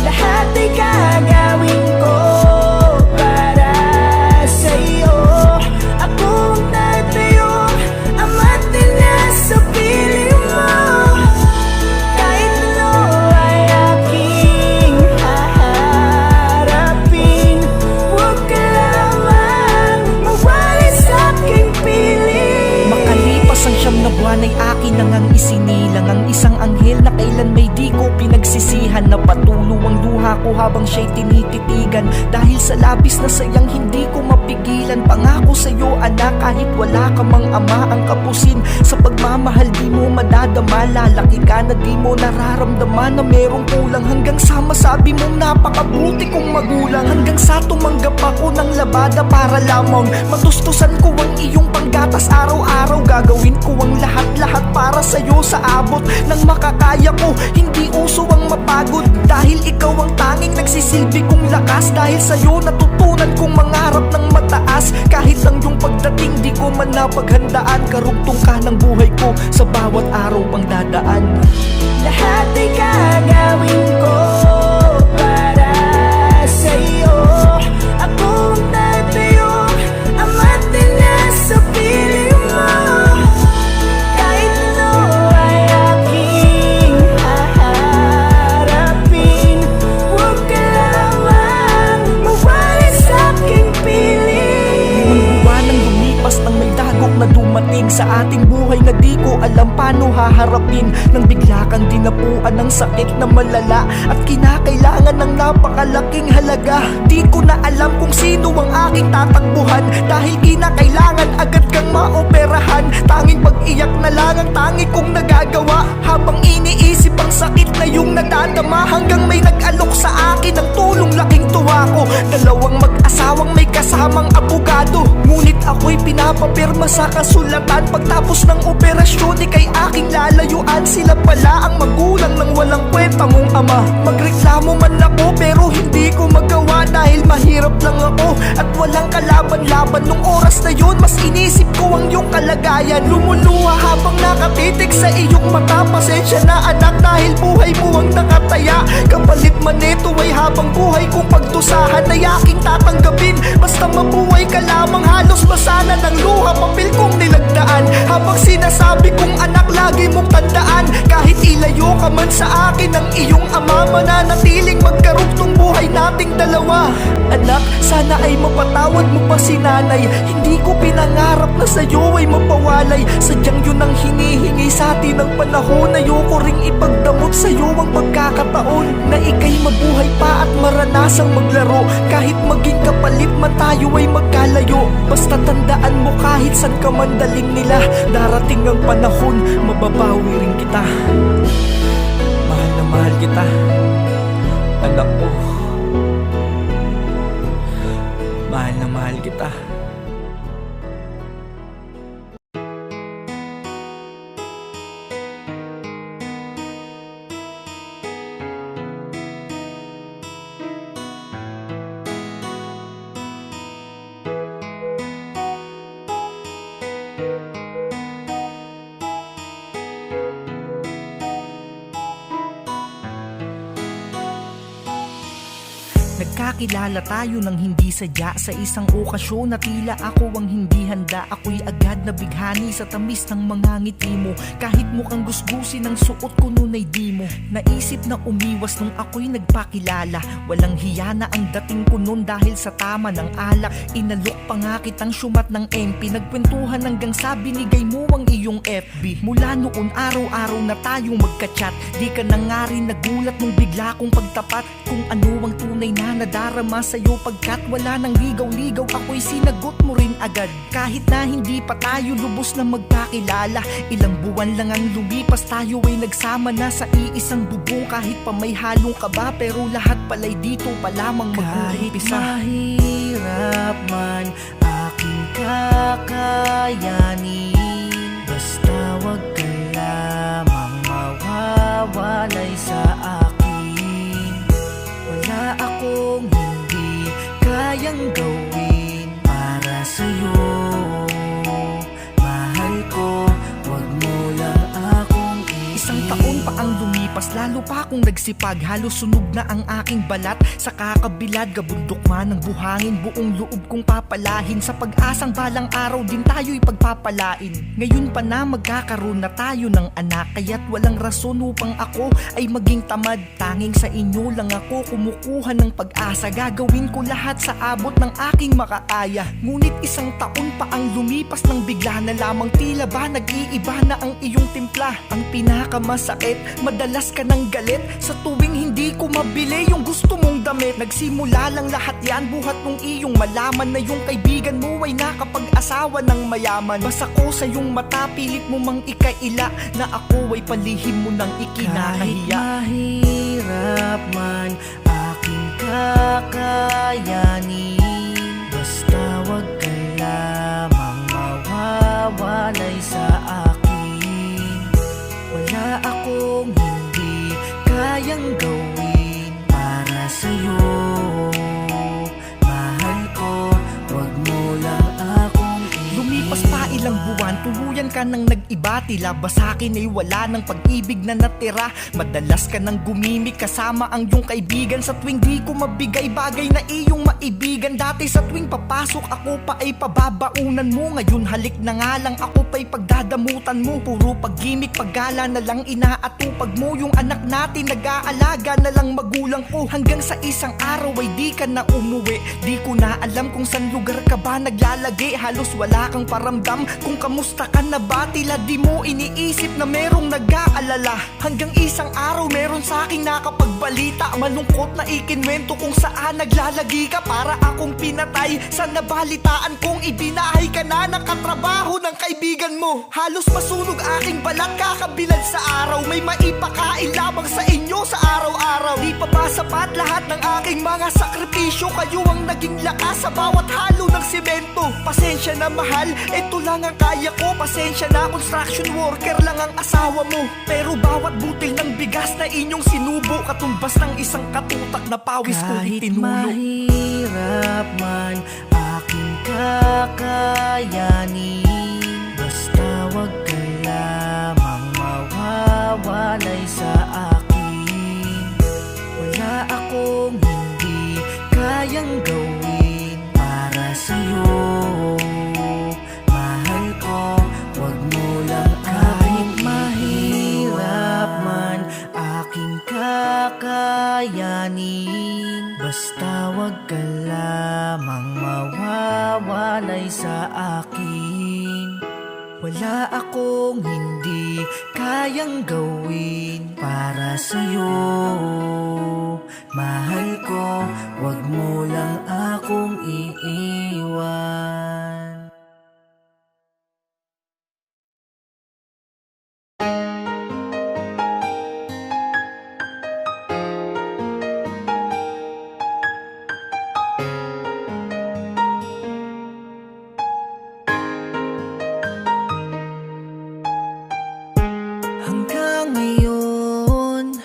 Lahat ay gagawin ko para sa'yo. Akong tatayo, ama't na sa piling mo. Kahit ano ay aking haharapin, huwag ka lamang mawali sa'king piling. Makalipas ang 9 na buwan ay akin nang ang isinilang ang isang anghel na kailan may di ko pinagsisihan. Napatulo ang luha ko habang siya'y tinititigan, dahil sa labis na sayang hindi ko mapigilan. Pangako sa'yo anak, kahit wala ka mang ama, ang kapusin sa pagmamahal di mo madadama. Lalaki ka na di mo nararamdaman na merong kulang, hanggang sa masabi mong napakabuti kong magulang. Hanggang sa tumanggap ako ng labada para lamang matustusan ko ang iyong panggatas araw-araw. Gagawin ko ang lahat-lahat para sa'yo sa abot ng makakaya ko. Hindi uso ang mapagod, dahil ikaw ang tanging nagsisilbi kong lakas. Dahil sa'yo natutunan kong mangarap ng mataas, kahit ang iyong pagdating di ko man napaghandaan. Karugtong ka ng buhay ko sa bawat araw pang dadaan. Lahat ay gagawin ko para sa'yo. Akong tatayo, ama't na sa piling mo. Kahit ano ay aking haharapin, huwag ka lamang mawali sa'king piling. 5 buwan ang lumipas nang may dagok na dumating sa ating buhay na di ko alam paano haharapin. Nang bigla kang dinapuan ng sakit na malala at kinakailangan ng napakalaking halaga. Di ko na alam kung sino ang aking tatakbuhan, dahil kinakailangan agad kang maoperahan. Tanging pag-iyak na lang ang tangi kong nagagawa, habang iniisip ang sakit na yung nadadama. Hanggang may nag-alok sa akin ng tulong, laking tuwa ko. Dalawang mag-asawang may kasamang abogado, ngunit ako'y pinapapirma sa kasulatan. Pagtapos ng operasyon, ika'y aking lalayuan. Sila pala ang magulang ng walang kwenta mong ama. Magreklamo man ako pero hindi ko magawa, dahil mahirap lang ako at walang kalaban-laban. Nung oras na yun, mas inisip ko ang iyong kalagayan. Lumuluha habang nakatitig sa iyong mata. Pasensya na anak, dahil buhay mo ang nakataya. Kapalit man ito ay habang buhay kong pagdusahan ay aking tatanggapin. Basta mabuhay ka lamang, halos masana ng luha papel kong nilagdaan. Habang sinasabi kong anak, lagi mong tandaan, kahit ilayo ka man sa akin ng iyong ama, mananatiling magkarugtong buhay nating dalawa. Anak, sana ay mapatawad mo pa si nanay. Hindi ko pinangarap na sa'yo ay mapawalay. Sadyang yun ang hinihingi sa atin ng panahon. Ayoko ring ipagdamot sa'yo ang pagkakataon na ika'y mabuhay pa at maranasang maglaro. Kahit maging kapalit man tayo ay magkalayo, basta tandaan mo kahit san ka man daling nila, darating ang panahon, mababawi rin kita. Mahal na mahal kita, anak ko. Mahal na mahal kita. Nagkakilala tayo ng hindi sadya sa isang okasyon na tila ako ang hindi handa. Ako'y agad na bighani sa tamis ng mga ngiti mo. Kahit mukhang gusgusin ang suot ko nun ay di mo naisip na umiwas nung ako'y nagpakilala. Walang hiya na ang dating ko nun dahil sa tama ng alak. Inalok pa nga kitang syumat ng MP. Nagkwentuhan hanggang sa binigay mo ang iyong FB. Mula noon araw-araw na tayong magka-chat. Di ka na nga rin nagulat nung bigla kong pagtapat. Kung ano ang tunay na nadarama sa'yo, pagkat wala nang ligaw-ligaw, ako'y sinagot mo rin agad. Kahit na hindi pa tayo lubos na magkakilala, ilang buwan lang ang lumipas, tayo ay nagsama na sa iisang bubong. Kahit pa may halong kaba, pero lahat pala'y dito pa lamang mag-uumpisa. Kahit mahirap man aking kakayanin, basta wag ka lamang mawawalay sa akin. Wala akong hindi kayang gawin Mas lalo pa akong nagsipag, halos sunog na ang aking balat. Sa kakabilad, gabundok man ng buhangin, buong loob kong papalahin. Sa pag-asang balang araw din tayo'y pagpapalain. Ngayon pa na magkakaroon na tayo ng anak, kaya't walang rason upang ako ay maging tamad. Tanging sa inyo lang ako kumukuha ng pag-asa. Gagawin ko lahat sa abot ng aking makakaya. Ngunit isang taon pa ang lumipas nang bigla na lamang tila ba nag-iiba na ang iyong timpla. Ang pinakamasakit, madalas ka ng galit sa tuwing hindi ko mabili yung gusto mong damit. Nagsimula lang lahat yan buhat nung iyong malaman na yung kaibigan mo ay nakapag-asawa ng mayaman. Basta ko sa iyong mata, pilit mo mang ikaila na ako ay palihim mo nang ikinakahiya. Kahit mahirap man aking kakayanin, basta wag ka lamang mawawalay sa akin. Wala akong hindi kayang gawin para sa'yo. Mahal ko, wag mo lang akong Lumipas pa ilang buwan, tuluyan ka nang nag-iba. Tila ba sa'kin ay wala ng pag-ibig na natira. Madalas ka nang gumimik kasama ang iyong kaibigan. Sa tuwing di ko mabigay bagay na iyong maibigan. Dati sa tuwing papasok ako pa ay pababaunan mo. Ngayon halik na nga lang ako pa'y pagdadamutan mo. Puro pag-gimik, paggala na lang inaatupag mo. Yung anak natin nag-aalaga na lang magulang ko. Hanggang sa isang araw ay di ka na umuwi. Di ko na alam kung saan lugar ka ba naglalagi. Halos wala kang paramdam kung kamusta ka na ba. Tila di mo iniisip na merong nag-aalala. Hanggang isang araw meron sa aking nakapagbalita. Malungkot na ikinwento kung saan naglalagi ka. Para akong pinatay sa nabalitaan kong ibinahay ka na ng katrabaho ng kaibigan mo. Halos masunog aking balat kakabilad sa araw. May maipakain lamang sa inyo sa araw-araw. Di pa ba sapat lahat ng aking mga sakripisyo? Kayo ang naging lakas sa bawat halo ng simento. Pasensya na mahal, ito lang ang kaya ko. Pasensya na construction worker lang ang asawa mo. Pero bawat butil ng bigas na inyong sinubo, katumbas ng isang katutak na pawis kong itinulo. Mahirap man aking kakayanin, basta wag ka lamang mawawalay sa akin. Wala akong hindi kayang gawin para sa'yo. Mahal ko, wag mo lang kahit mahirap man aking kakayanin, basta wag ka lamang mawawalay sa akin. Wala akong hindi kayang gawin para sa'yo. Mahal ko, wag mo lang akong iiwan. Hanggang ngayon,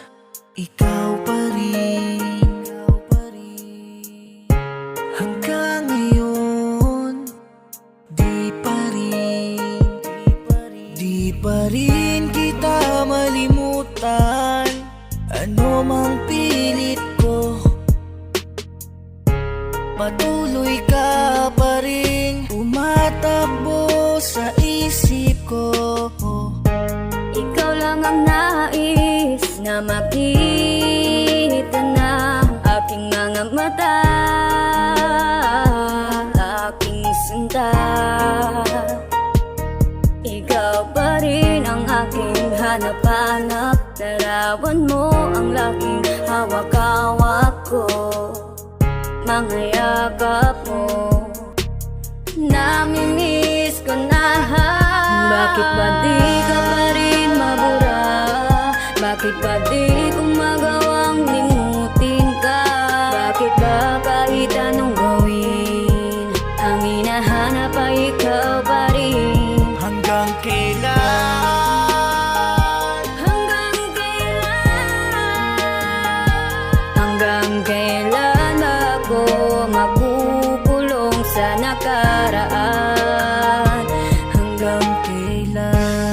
ikaw pa rin. Hanggang ngayon, di pa rin. Di pa rin kita malimutan. Ano mang pilit ko, patuloy ka pa rin tumatakbo sa isip ko. Ikaw lang ang nais na makita ng aking mga mata, aking sinta. Ikaw pa rin ang aking hanap-hanap. Larawan mo ang laging hawak-hawak ko, mga yakap mo, namimiss ko na. Bakit ba di ka pa rin mabura? Bakit ba di ko magawang limutin ka? Bakit ba kahit anong gawin, ang hinahanap ay ikaw pa rin? Hanggang kailan? Hanggang kailan? Hanggang kailan ako makukulong sa nakaraan? Hanggang kailan?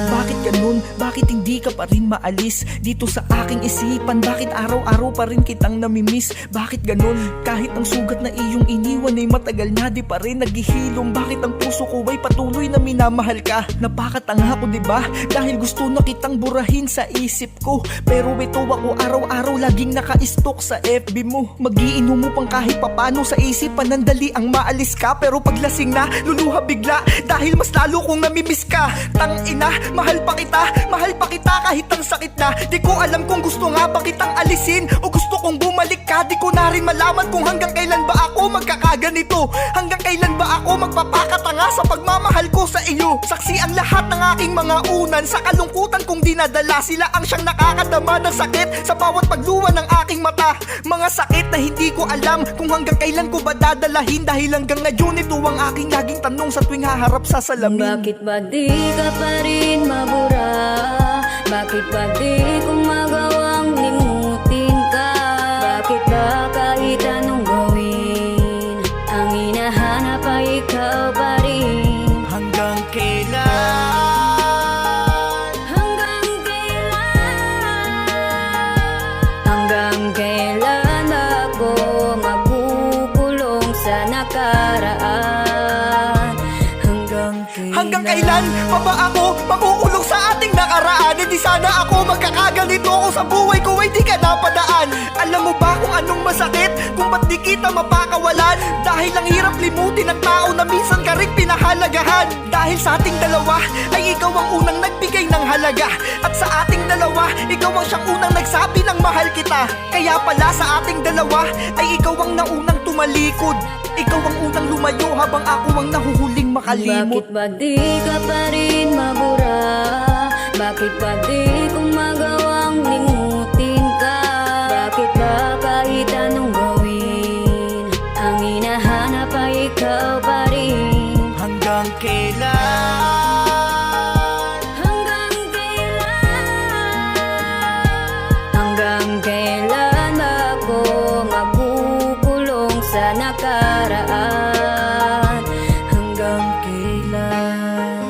maalis dito sa aking isipan. Bakit araw-araw pa rin kitang namimiss? Bakit ganun? Kahit ang sugat na iyong iniwan ay matagal na di pa rin naghihilom. Bakit ang puso ko ay patuloy na minamahal ka? Napakatanga ko diba? Dahil gusto na kitang burahin sa isip ko, pero ito ako araw-araw laging naka-stalk sa FB mo. Magiinom mo pang kahit papano sa isipan ng dali ang maalis ka, pero paglasing na luluha bigla dahil mas lalo kong namimiss ka. Tangina, mahal pa kita kahit ang sakit na. Di ko alam kung gusto nga ba kitang alisin o gusto kong bumalik ka. Di ko na rin malaman kung hanggang kailan ba ako magkakaganito, hanggang kailan ba ako magpapakatanga sa pagmamahal ko sa iyo. Saksi ang lahat ng aking mga unan sa kalungkutan kong dinadala. Sila ang siyang nakakadama ng sakit sa bawat pagluwa ng aking mata. Mga sakit na hindi ko alam kung hanggang kailan ko ba dadalahin, dahil hanggang ngayon ito ang aking laging tanong sa tuwing haharap sa salamin. Bakit ba di ka pa rin mabura? Bakit ba di ko magawang limutin ka? Bakit ba kahit anong gawin, ang hinahanap ay ikaw pa rin? Hanggang kailan? Hanggang kailan? Hanggang kailan ako magkukulong sa nakaraan? Hanggang kailan pa ba ako makukulong sa ating nakaraan? Hindi sana ako magkakaganito kung sa buhay ko ay di ka napadaan. Alam mo ba kung anong masakit? Kung ba't di kita mapakawalan? Dahil ang hirap limutin ng tao na minsan ka rin pinahalagahan. Dahil sa ating dalawa ay ikaw ang unang nagbigay ng halaga, at sa ating dalawa ikaw ang siyang unang nagsabi ng mahal kita. Kaya pala sa ating dalawa ay ikaw ang naunang tumalikod, ikaw ang unang lumayo habang ako ang nahuhuling makalimot. Bakit ba di ka pa rin mabura? Bakit ba di ko magawang limutin ka? Bakit ba kahit anong gawin, ang hinahanap ay ikaw pa rin? Hanggang kailan? Hanggang kailan? Hanggang kailan ako magkukulong sa nakaraan? Hanggang kailan?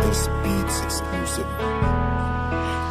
This Beats exclusive.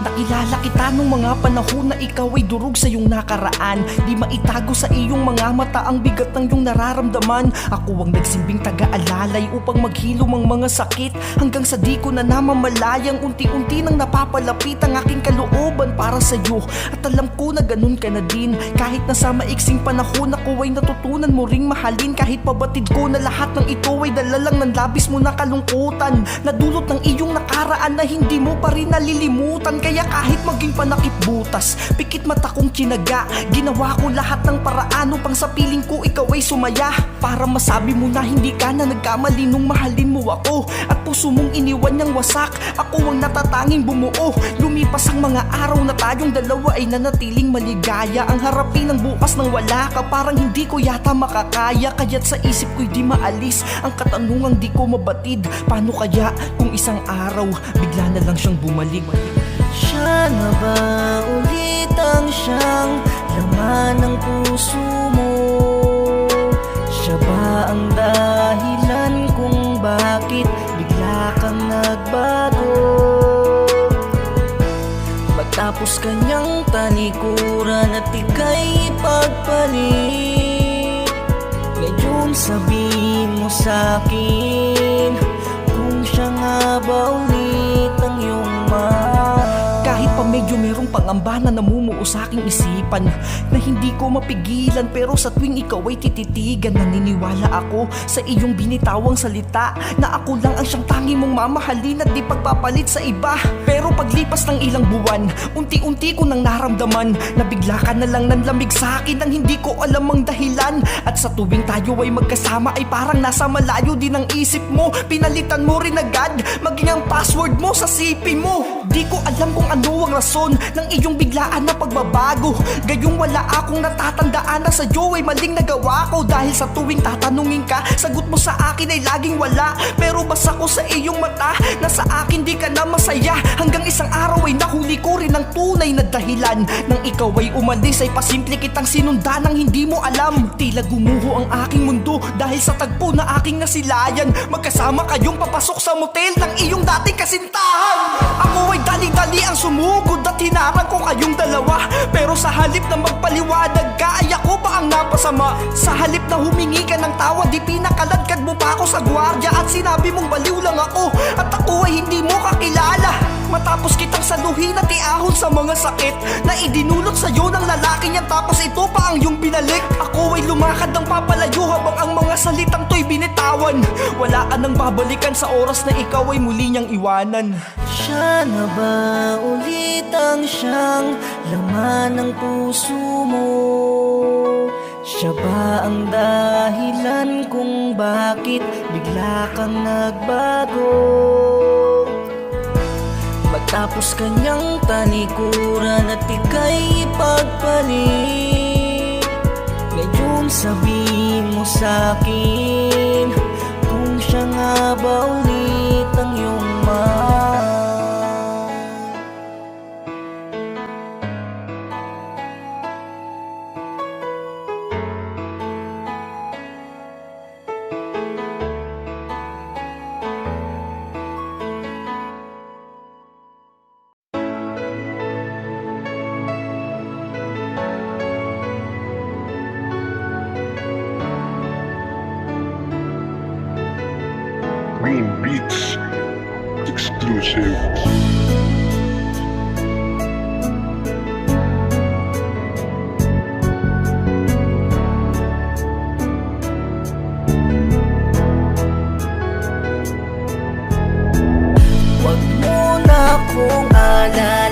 Nakilala kita nung mga panahon na ikaw ay durog sa iyong nakaraan. Di maitago sa iyong mga mata ang bigat ng iyong nararamdaman. Ako ang nagsilbing taga-alalay upang maghilom ang mga sakit, hanggang sa di ko na namamalayang unti-unti nang napapalapit ang aking kalooban para sa iyo. At alam ko na ganun ka na din, kahit na sa maiksing panahon ako ay natutunan mo ring mahalin. Kahit pabatid ko na lahat ng ito ay dala lang ng labis mo na kalungkutan, nadulot ng iyong nakaraan na hindi mo pa rin nalilimutan. Kaya kahit maging panakip butas, pikit mata kong kinaga, ginawa ko lahat ng paraan upang sa piling ko ikaw ay sumaya. Para masabi mo na hindi ka na nagkamali nung mahalin mo ako, at puso mong iniwan niyang wasak. Ako ang natatanging bumuo. Lumipas ang mga araw na tayong dalawa ay nanatiling maligaya. Ang harapin ng bukas nang wala ka, parang hindi ko yata makakaya. Kaya't sa isip ko'y di maalis ang katanungang di ko mabatid. Paano kaya kung isang araw bigla na lang siyang bumalik? Siya na ba ulit ang siyang laman ng puso mo? Siya ba ang dahilan kung bakit bigla kang nagbago? Matapos kanyang talikuran at ika'y ipagpalit, ngayon sabihin mo sa'kin kung siya nga ba ulit ang iyong mahal. Kahit pa medyo merong pangamba na namumuo ko sa aking isipan na hindi ko mapigilan, pero sa tuwing ikaw ay tititigan, naniniwala ako sa iyong binitawang salita na ako lang ang siyang tangi mong mamahalin at di pagpapalit sa iba. Pero paglipas ng ilang buwan, unti-unti ko nang naramdaman na bigla ka na lang nanlamig sa akin nang hindi ko alam ang dahilan. At sa tuwing tayo ay magkasama ay parang nasa malayo din ang isip mo. Pinalitan mo rin agad maging ang password mo sa CP mo. Di ko alam kung ano ang rason ng iyong biglaan na pagbabago. Gayong wala akong natatandaan na sa'yo ay maling nagawa ko. Dahil sa tuwing tatanungin ka, sagot mo sa akin ay laging wala. Pero basa ko sa iyong mata na sa akin di ka na masaya. Hanggang isang araw ay nahuli ko rin ang tunay na dahilan. Nang ikaw ay umalis ay pasimple kitang sinundan nang hindi mo alam. Tila gumuho ang aking mundo dahil sa tagpo na aking nasilayan. Magkasama kayong papasok sa motel ng iyong dating kasintahan. Ako ay dali-dali ang sumugod at hinarang ko kayong dalawa. Pero sa halip na magpaliwanag ka ay ako ba ang napasama? Sa halip na humingi ka ng tawad, di pinakaladkad mo pa ako sa gwardiya at sinabi mong baliw lang ako at ako ay hindi mo kakilala. Matapos kitang saluhin at iahon sa mga sakit na idinulot sa'yo ng lalaki niyan, tapos ito pa ang iyong binalik. Ako ay lumakad ng papalayo habang ang mga salitang to'y binitawan. Wala ka nang babalikan sa oras na ikaw ay muli niyang iwanan. Siya na ba ulit ang siyang laman ng puso mo? Siya ba ang dahilan kung bakit bigla kang nagbago? Matapos kanyang tanikuran at ika'y ipagpalit, ngayon sabihin mo sa'kin kung siya nga ba ulit ang iyong mahal. Green Beats exclusive. Huwag mo na akong alalahanin.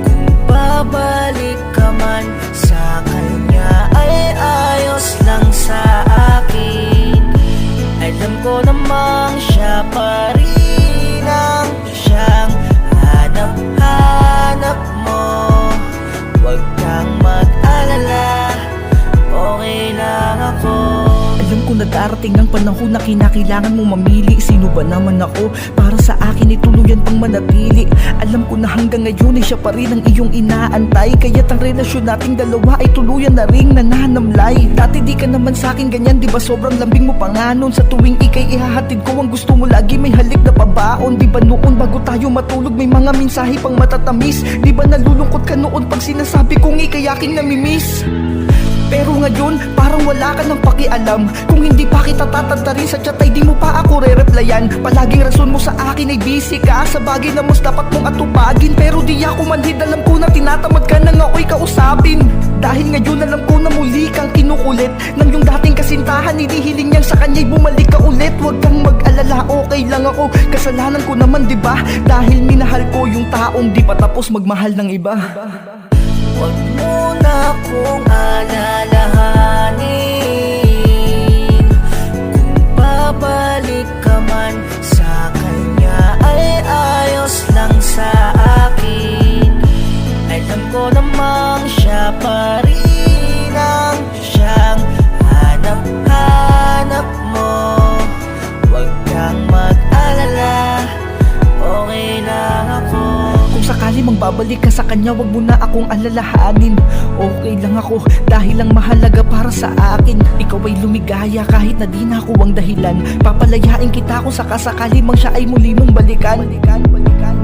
Kung babalik ka man sa kanya ay ayos lang sa akin. Alam ko namang siya pa rin ang siyang hanap-hanap mo. Huwag kang mag-alala, okay lang ako. Alam ko na darating ang panahon na kinakailangan mong mamili. Sino ba naman ako para sa akin ay tuluyan pang manatili? Alam ko na hanggang ngayon ay siya pa rin ang iyong inaantay, kaya't ang relasyon nating dalawa ay tuluyan na ring nananamlay. Dati di ka naman sa akin ganyan, di ba sobrang lambing mo pa nga nun? Sa tuwing ika'y ihahatid ko ang gusto mo lagi may halik na pabaon. Di ba noon bago tayo matulog may mga mensahe pang matatamis? Di ba nalulungkot ka noon pag sinasabi kong ika'y aking namimiss? Pero ngayon, parang wala ka ng pakialam. Kung hindi pa kita tatantarin sa chat ay di mo pa ako re-replyan. Palaging rason mo sa akin ay busy ka sa bagay na mas dapat mong atupagin. Pero di ako manhid, alam ko na tinatamad ka nang ako'y kausapin. Dahil ngayon alam ko na muli kang kinukulit nang yung dating kasintahan, inihiling niyang sa kanya'y bumalik ka ulit. Huwag kang mag-alala, okay lang ako. Kasalanan ko naman diba, dahil minahal ko yung taong di pa tapos magmahal ng iba. Huwag mo na akong alalahanin. Kung babalik ka man sa kanya ay ayos lang sa akin. Alam ko namang siya pa rin ang siyang hanap-hanap mo. Huwag kang mag-alala, okay lang ako. Kung sakali mang babalik ka sa kanya, wag mo na akong alalahanin. Okay lang ako dahil ang mahalaga para sa akin, ikaw ay lumigaya kahit na di na ako ang dahilan. Papalayain kita kung sakasakali mang siya ay muli mong balikan.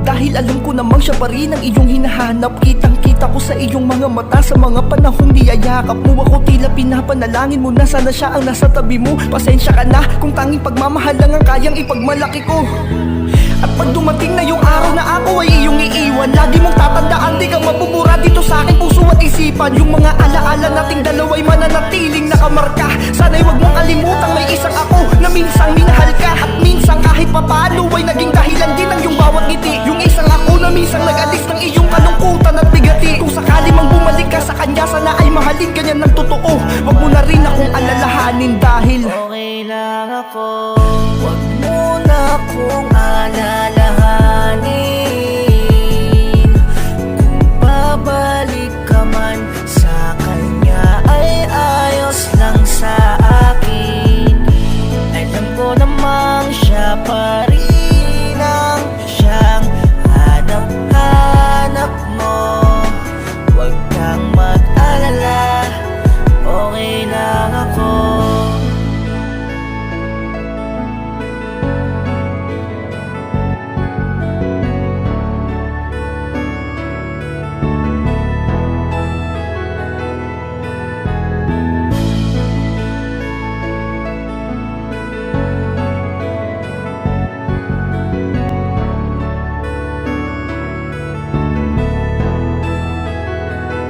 Dahil alam ko namang siya pa rin ang iyong hinahanap. Kitang-kita ko sa iyong mga mata sa mga panahong niyayakap mo ako. Tila pinapanalangin mo na sana siya ang nasa tabi mo. Pasensya ka na kung tanging pagmamahal lang ang kayang ipagmalaki ko. At Kapag dumating na yung araw na ako ay iyong iiwan, lagi mong tatandaan, di ka mabubura dito sa aking puso at isipan. Yung mga alaala nating dalawa'y mananatiling nakamarka. Sana'y wag mong kalimutan may isang ako na minsang minahal ka. At minsan kahit papalo ay naging dahilan din ng iyong bawat ngiti. Yung isang ako na minsang nag-alis ng iyong kalungkutan at bigati. Kung sakali mang bumalik ka sa kanya, sana ay mahalin ka niya ng totoo. Wag mo na rin akong alalahanin dahil okay lang ako. Wag mo na akong alalahanin. Kung babalik ka man sa kanya ay ayos lang sa akin. Alam ko namang siya pa rin ang siyang hanap-hanap mo. Huwag kang mag-alala, okay lang ako.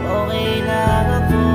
Okay lang ako.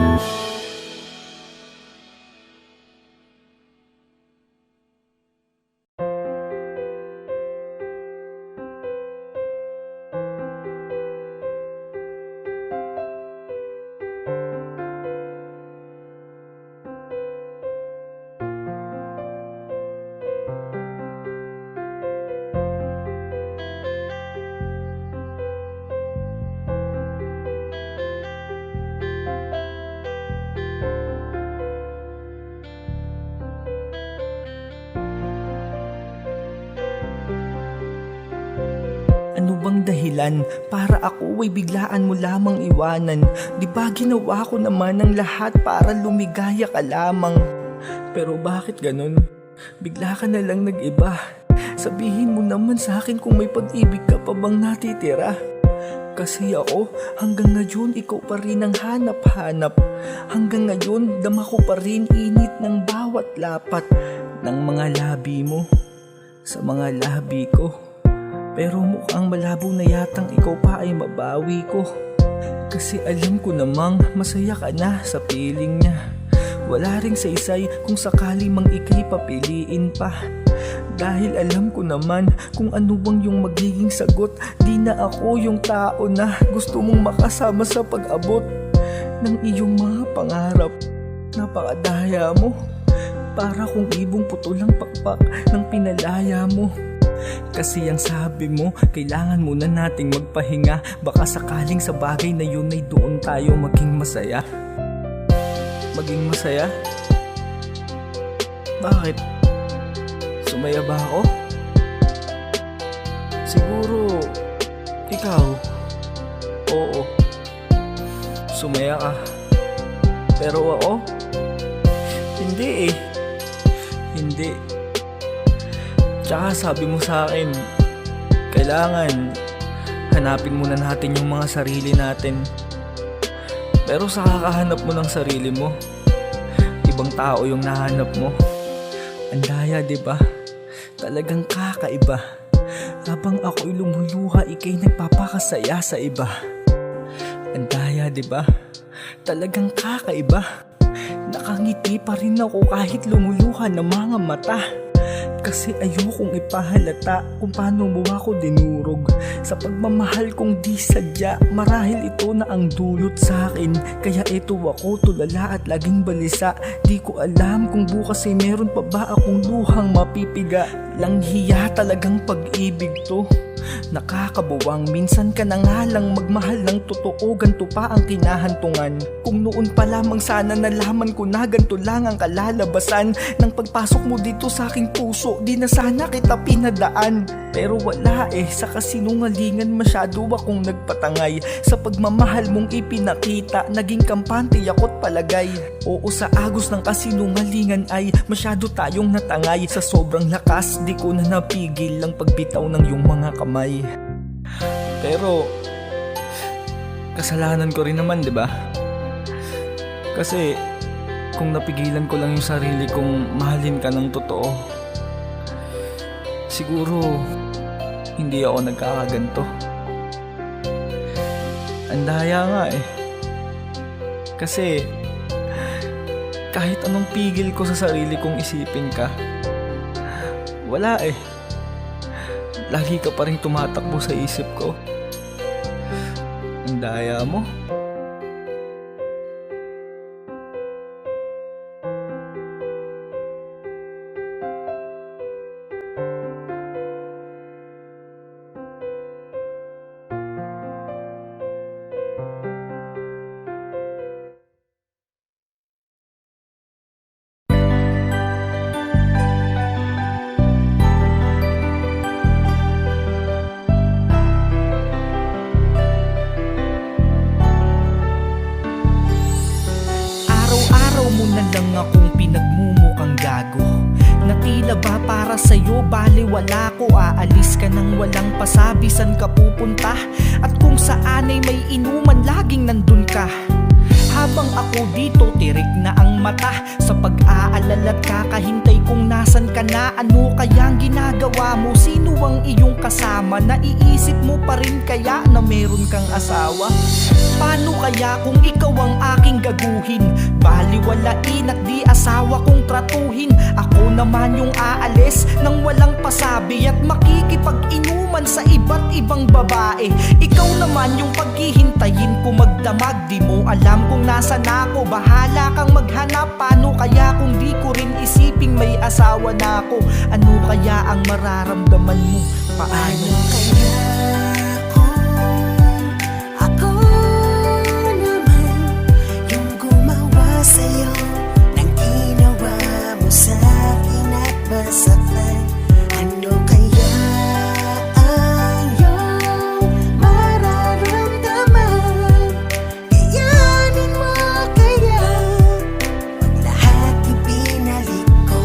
ano bang dahilan para ako ay biglaan mo lamang iwanan? Di ba ginawa ko naman ang lahat para lumigaya ka lamang? Pero bakit ganun? Bigla ka na lang nag-iba. Sabihin mo naman sa akin kung may pag-ibig ka pa bang natitira. Kasi ako, hanggang ngayon ikaw pa rin ang hanap-hanap. Hanggang ngayon, dama ko pa rin init ng bawat lapat ng mga labi mo sa mga labi ko. Pero mukhang malabo na yatang ikaw pa ay mabawi ko. Kasi alam ko namang masaya ka na sa piling niya. Wala ring saysay kung sakali mang ika'y papiliin pa. Dahil alam ko naman kung ano bang yung magiging sagot. Di na ako yung tao na gusto mong makasama sa pag-abot ng iyong mga pangarap. Napakadaya mo, para kung ibong putol ang pakpak ng pinalaya mo. Kasi ang sabi mo, kailangan muna nating magpahinga. Baka sakaling sa bagay na yun ay doon tayo maging masaya. Maging masaya? Bakit? Sumaya ba ako? Siguro, ikaw. Oo. Sumaya ka. Pero ako? Hindi eh. Hindi. Tsaka sabi mo sa akin, kailangan hanapin muna natin yung mga sarili natin. Pero sa kakahanap mo ng sarili mo, ibang tao yung nahanap mo. Ang daya, diba? Talagang kakaiba. Habang ako'y lumuluha, ika'y nagpapakasaya sa iba. Ang daya, diba? Talagang kakaiba. Nakangiti pa rin ako kahit lumuluha ng mga mata. Kasi ayokong ipahalata kung paano mo ako dinurog. Sa pagmamahal kong di sadya, marahil ito na ang dulot sa akin. Kaya ito ako tulala at laging balisa. Di ko alam kung bukas ay meron pa ba akong luhang mapipiga. Langhiya talagang pag-ibig to. Nakakabuwang, minsan ka na nga lang magmahal ng totoo. Ganto pa ang kinahantungan. Kung noon pa lamang sana nalaman ko na ganto lang ang kalalabasan ng pagpasok mo dito sa aking puso. Di na sana kita pinadaan. Pero wala eh, sa kasinungalingan masyado akong nagpatangay. Sa pagmamahal mong ipinakita, naging kampante ako't palagay. Oo, sa agos ng kasinungalingan ay masyado tayong natangay. Sa sobrang lakas, di ko na napigil ang pagbitaw ng iyong mga kamay. Pero kasalanan ko rin naman, 'di ba? Kasi kung napigilan ko lang yung sarili kong mahalin ka ng totoo, siguro hindi ako nagkakaganto. Ang daya nga eh. Kasi kahit anong pigil ko sa sarili kong isipin ka, wala eh. Lagi ka pa rin tumatakbo sa isip ko. Ang daya mo. Araw-araw mo na lang akong pinagmumukhang gago, na tila ba para sa'yo baliwala ko. Aalis ka nang walang pasabi saan ka pupunta, at kung saan ay may inuman laging nandun ka. Habang ako dito tirik na ang mata sa pag-aalala't kakahintay kung nasan ka na. Ano kayang ginagawa mo? Sino ang iyong kasama? Naiisip mo pa rin kaya na meron kang asawa? Paano kaya kung ikaw ang aking gaguhin? Baliwalain at di asawa kong tratuhin. Ako naman yung aalis nang walang pasabi at makikipag-inuman sa iba't ibang babae. Ikaw naman yung paghihintayin ko magdamag. Di mo alam kung nasan ako, bahala kang maghanap. Paano kaya kung di ko rin isiping may asawa na ako? Ano kaya ang mararamdaman mo? Paano kaya kung ako naman yung gumawa sa'yo ng ginawa mo sa'kin at masaktan? Ano kaya ang iyong mararamdaman? Kayanin mo kaya pag lahat ibinalik ko?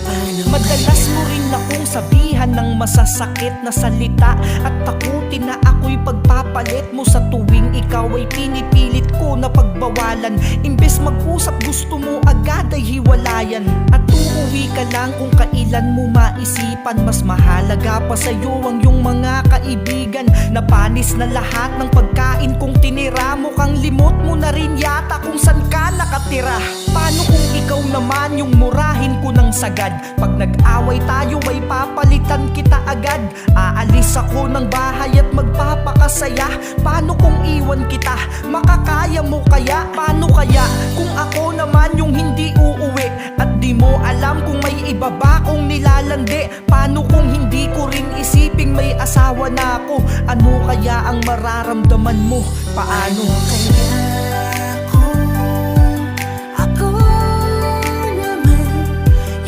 Paano Madalas mo rin akong sabihan ng masasakit na salita at takutin na ako'y pagpapalit mo sa tuwing ikaw ay pinipilit ko na pagbawalan. Imbes mag-usap gusto mo agad ay hiwalayan, at uuwi ka lang kung kailan mo maisipan. Mas mahalaga pa sa'yo ang iyong mga kaibigan. Napanis na lahat ng pagkain kong tinira mo, kang limot mo na rin yata kung saan ka nakatira. Paano kung ikaw naman yung murahin ko ng sagad? Pag nag-away tayo ay papalitan kita agad. Aalis ako ng bahay at magpapakasaya. Paano kung iwan kita? Makakaya mo kaya? Paano kaya kung ako naman yung hindi uuwi at di mo alam kung may iba ba kong nilalandi? Paano kung hindi ko rin isiping may asawa na ako? Ano kaya ang mararamdaman mo? Paano kaya kung ako naman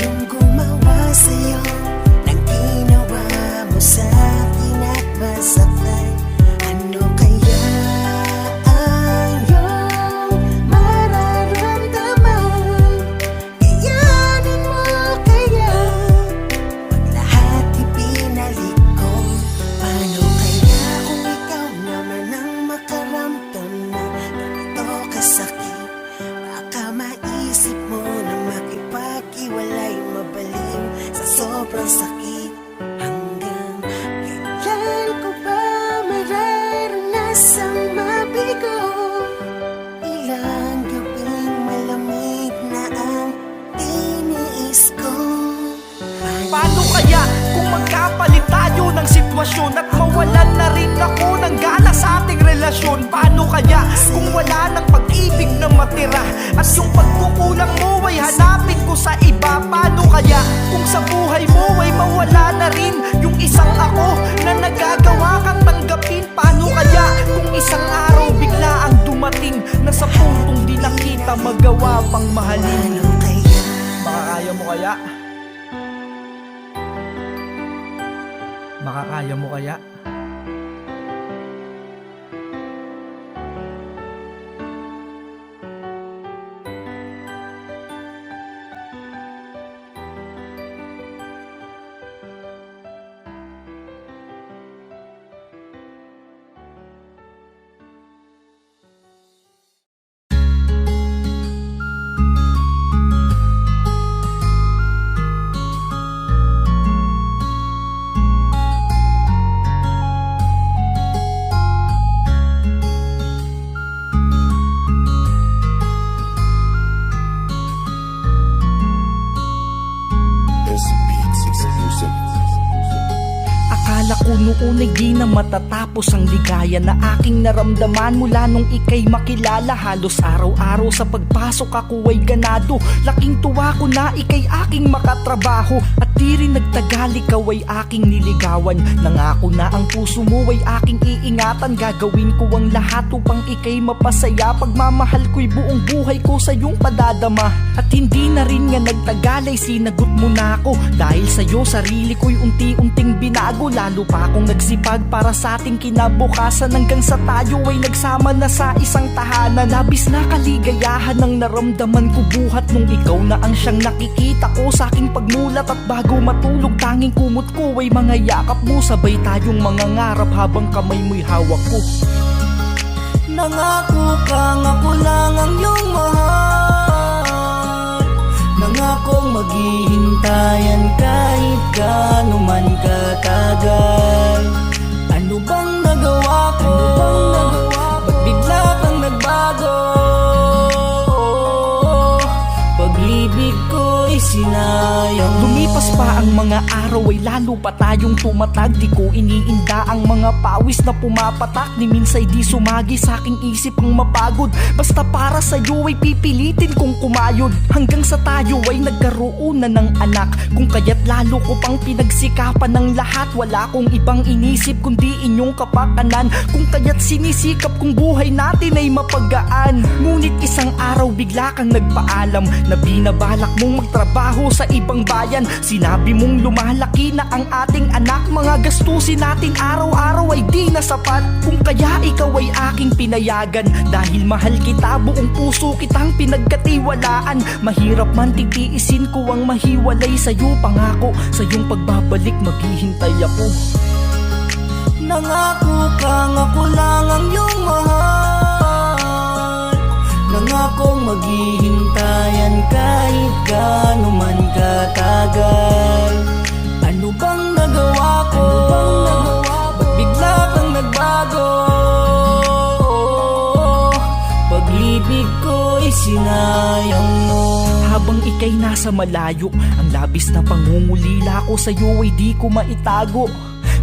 yung gumawa sa'yo ng ginawa mo sa'kin at masaktan? Ano kaya ang iyong mararamdaman? Kayanin mo kaya pag lahat ibinalik ko? Paano kaya kung ikaw naman ang makaramdam na ganito kasakit? Baka maisip mo na makipag-iwalay, mabaling sa sobrang sakit. Hanggang kailan ko ba mararanasang mabigo? Ilang gabing malamig na ang tiniis ko. Paano kaya kung magkapalit tayo ng sitwasyon at mawalan na rin ako ng gana sa ating relasyon? Paano kaya kung wala ng pag-ibig na matira at yung pagkukulang mo ay hanapin ko sa iba? Paano kaya kung sa buhay mo ay mawala na rin yung isang ako na nagagawa kang tanggapin? Paano kaya kung isang araw bigla ang dumating na sa puntong di na kita magawa pang mahalin? Paano kaya? Makakaya mo kaya? Makakaya mo kaya? noon ay di na matatapos ang ligaya na aking naramdaman mula nung ika'y makilala. Halos araw-araw sa pagpasok ako ay ganado. Laking tuwa ko na ika'y aking makatrabaho. At di rin nagtagal, ikaw ay aking niligawan. Nangako na ang puso mo ay aking iingatan. Gagawin ko ang lahat upang ika'y mapasaya. Pagmamahal ko'y buong buhay ko sa iyong padadama. At hindi na rin nga nagtagal ay sinagot mo na ako. Dahil sa'yo sarili ko'y unti-unting binago. Lalo pa akong nagsipag para sa ating kinabukasan. Hanggang sa tayo ay nagsama na sa isang tahanan. Labis na kaligayahan ang naramdaman ko buhat nung ikaw na ang siyang nakikita ko sa aking pagmulat. At bago matulog tanging kumot ko ay mga yakap mo. Sabay tayong mangangarap habang kamay mo'y hawak ko. Nangako kang ako lang ang iyong mahal. Nangakong maghihintayan kahit gaano man katagal. Ano bang nagawa ko? Ba't bigla kang nagbago? Pag-ibig ko'y sinayang. Lumipas pa ang mga araw ay lalo pa tayong tumatag. Di ko iniinda ang mga pawis na pumapatak. Ni minsay di sumagi sa aking isip ang mapagod. Basta para sa'yo ay pipilitin kong kumayod. Hanggang sa tayo ay nagkaroon na ng anak. Kung kaya't lalo ko pang pinagsikapan ng lahat. Wala kong ibang inisip kundi inyong kapakanan. Kung kaya't sinisikap kong buhay natin ay mapagaan. Ngunit isang araw bigla kang nagpaalam na binabalak mong magtrabaho sa ibang bayan. Sinabi mong lumalaki na ang ating anak. Mga gastusin natin araw-araw ay di na sapat. Kung kaya ikaw ay aking pinayagan. Dahil mahal kita, buong puso kitang pinagkatiwalaan. Mahirap man titiisin ko ang mahiwalay sa'yo. Pangako, sa iyong pagbabalik maghihintay ako. Nangako kang ako lang ang iyong mahal. Nangakong maghihintayan kahit gaano man katagal. Ano bang nagawa ko? Ba't bigla kang nagbago? Pag-ibig ko'y sinayang mo. Habang ika'y nasa malayo, ang labis na pangungulila ko sa'yo ay di ko maitago.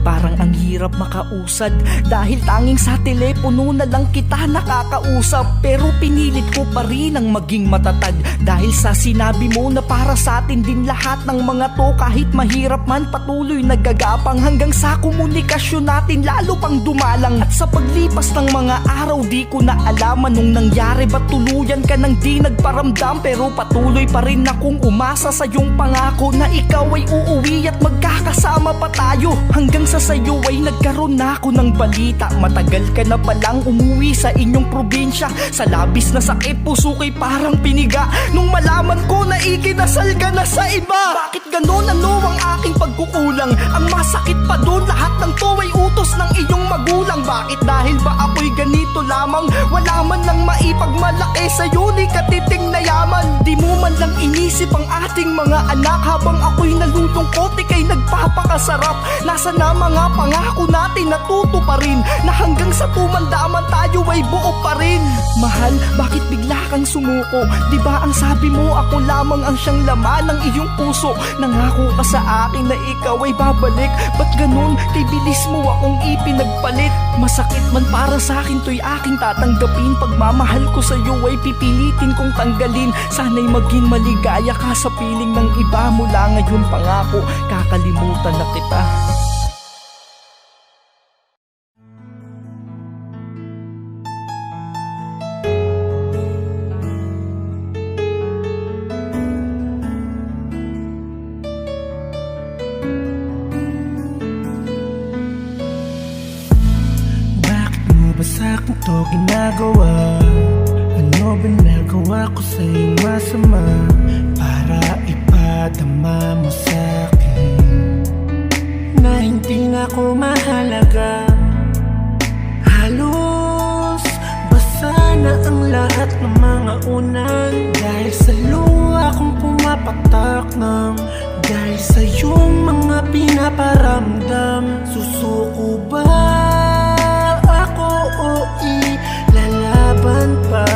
Parang ang hirap makausad dahil tanging sa telepono na lang kita nakakausap. Pero pinilit ko pa rin ang maging matatag dahil sa sinabi mo na para sa atin din lahat ng mga to. Kahit mahirap man patuloy nagagapang hanggang sa komunikasyon natin lalo pang dumalang. At sa paglipas ng mga araw di ko na alam anong nangyari. Ba't tuluyan ka nang di nagparamdam? Pero patuloy pa rin akong umasa sa iyong pangako na ikaw ay uuwi at magkakasama pa tayo. Hanggang sa sa'yo ay nagkaroon na ako ng balita. Matagal ka na palang umuwi sa inyong probinsya. Sa labis na sakit puso ko'y parang piniga nung malaman ko na ikinasal ka na sa iba. Bakit ganon? Ano ang aking pagkukulang? Ang masakit pa doon, lahat ng to ay utos ng iyong magulang. Bakit dahil ba ako'y ganito lamang? Wala man lang maipagmalaki sa'yo ni katiting na yaman. Di mo man lang inisip ang ating mga anak. Habang ako'y nalulungkot ika'y nagpapakasarap. Nasa na mga pangako natin natuto pa rin na hanggang sa tumandaman tayo ay buo pa rin. Mahal, bakit bigla kang sumuko? Di ba ang sabi mo ako lamang ang siyang laman ng iyong puso? Nangako ka sa akin na ikaw ay babalik. Ba't ganun? Kay bilis mo akong ipinagpalit. Masakit man para sa akin to'y aking tatanggapin. Pagmamahal ko sa iyo ay pipilitin kong tanggalin. Sana'y maging maligaya ka sa piling ng iba. Mula ngayon pangako, kakalimutan na kita. ba sa akin to ginagawa? Ano ba nagawa ko sa'yo masama? Para ipadama mo sa'kin na hindi na ako mahalaga. Halos basa na ang lahat ng mga unan. Dahil sa luha kong pumapatak ng dahil sa iyong mga pinaparamdam. Susuko ba ako o ilalaban pa?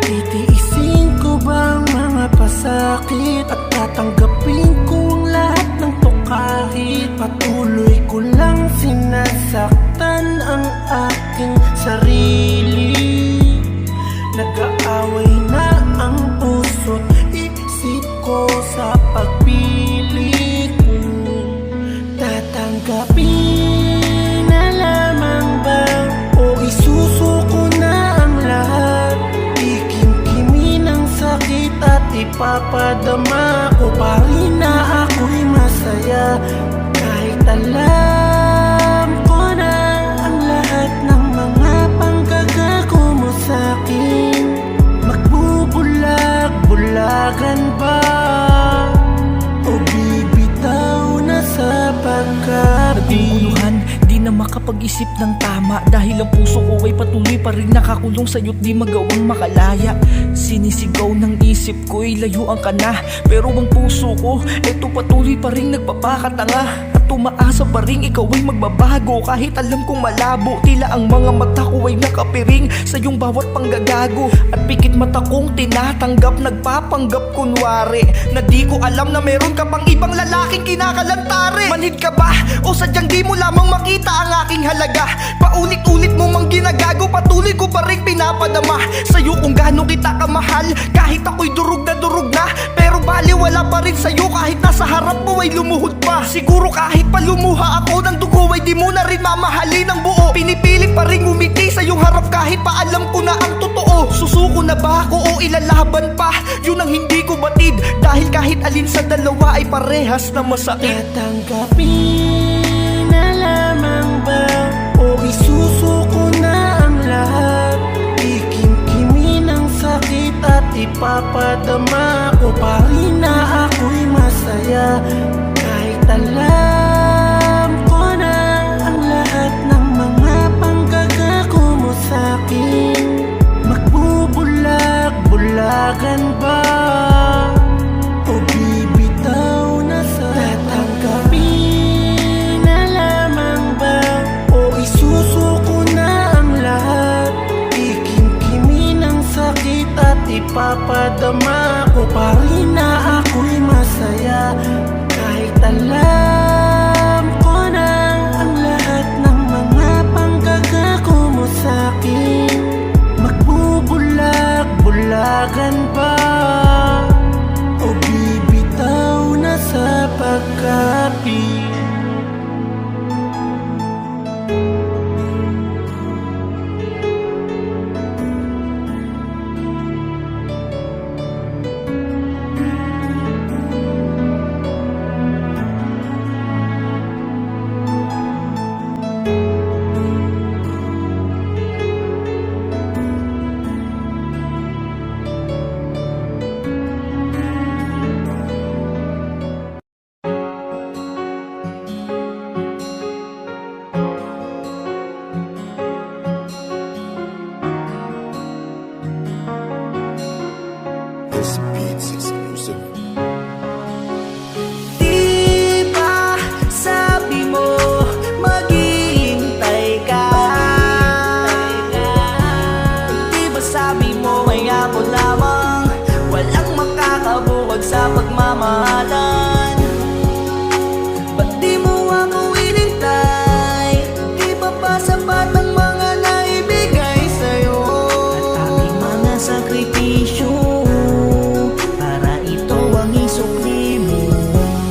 Titiisin ko ba ang mga pasakit at tatanggapin ko ang lahat ng to kahit patuloy ipapadama ko pa rin na ako'y masaya. Kahit alam ko na ang lahat ng mga panggagago mo sa'kin, magbubulag-bulagan ba o bibitaw na sa pagkapi? Naguguluhan, di na makapag-isip ng tama, dahil ang puso ko ay patuloy pa rin nakakulong sa'yo't di magawang makalaya. Sinisigaw ng isip ko'y layuan ka na, pero ang puso ko eto patuloy pa rin nagpapakatanga. At umaasa pa rin ikaw ay magbabago, kahit alam kong malabo. Tila ang mga mata ko ay nakapiring sa iyong bawat panggagago. At pikit mata kong tinatanggap, nagpapanggap kunwari na di ko alam na meron ka pang ibang lalaking kinakalantari. Manhid ka ba o sadyang di mo lamang makita ang aking halaga? Paulit-ulit mo mang ginagago, patuloy ko pa rin pinapadama sa'yo kung gaano kita kamahal. Kahit ako'y durog na, pero baliwala pa rin sa'yo kahit nasa harap mo ay lumuhod pa. Siguro kahit pa lumuha ako ng dugo ay di mo na rin mamahalin ng buo. Pinipili pa rin ngumiti sa iyong harap kahit pa alam ko na ang totoo. Susuko na ba ako o ilalaban pa? Yun ang hindi ko batid, dahil kahit alin sa dalawa ay parehas na masakit. Tatanggapin na lamang ba o isusuko na ang lahat? Ikimkimi ng sakit at ipapadama ko pa rin na ako'y masaya. Kahit alam ko na ang lahat ng mga panggagago mo sa'kin, magbubulag-bulagan ba o bibitaw na sa tatanggapin na lamang ba o isusuko na ang lahat? Ikimkimi ng sakit at ipapadama ko pa rin na ako'y masaya. Kahit alam ko na ang lahat ng mga panggagago mo sa'kin, magbubulag-bulagan ba o bibitaw na sa pagkapi? This beats exclusive. Di ba sabi mo maghihintay ka? Di ba sabi mo ay ako lamang walang makakabuwag sa pagmamahalan? Ba't di mo ako inintay? Di ba pa sapat ang mga naibigay sa'yo? At aming mga sakripisyo para ito ang isukli mo.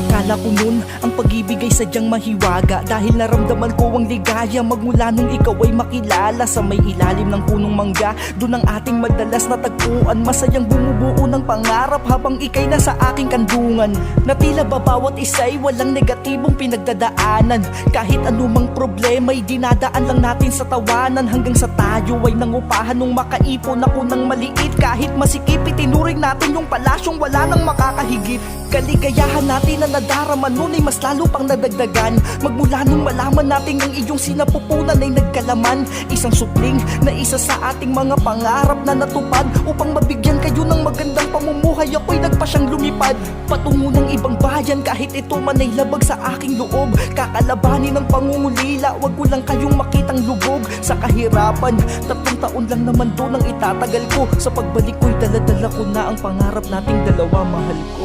Kala ko nun ang pag-ibig ay sadyang mahiwaga, dahil naramdaman ko ang ligaya magmula nung ikaw ay makilala. Sa may ilalim ng punong mangga, doon ang ating madalas natagpuan. Masayang bumubuo ng pangarap habang ikay nasa aking kandungan, na tila ba bawat isa'y walang negatibong pinagdadaanan. Kahit anumang problema ay dinadaan lang natin sa tawanan, hanggang sa tayo ay nangupahan nung makaipon ako ng maliit. Kahit masikip, itinuring natin yung palasyong wala nang makakahigit. Kaligayahan natin na nadarama nun ay mas lalo pang nadagdagan, magmula nung malaman natin ang iyong sinapupunan ay nagkalaman. Isang supling na isa sa ating mga pangarap na natupad, upang mabigyan kayo ng magandang pamumuhay. Ako'y nagpasyang lumipad patungo ng ibang bayan, kahit ito man ay labag sa aking loob. Kakalabanin ng pangungulila, wag ko lang kayong makitang lubog sa kahirapan. 3 taon lang naman doon ang itatagal ko, sa pagbalik ko'y daladala ko na ang pangarap nating dalawa, mahal ko.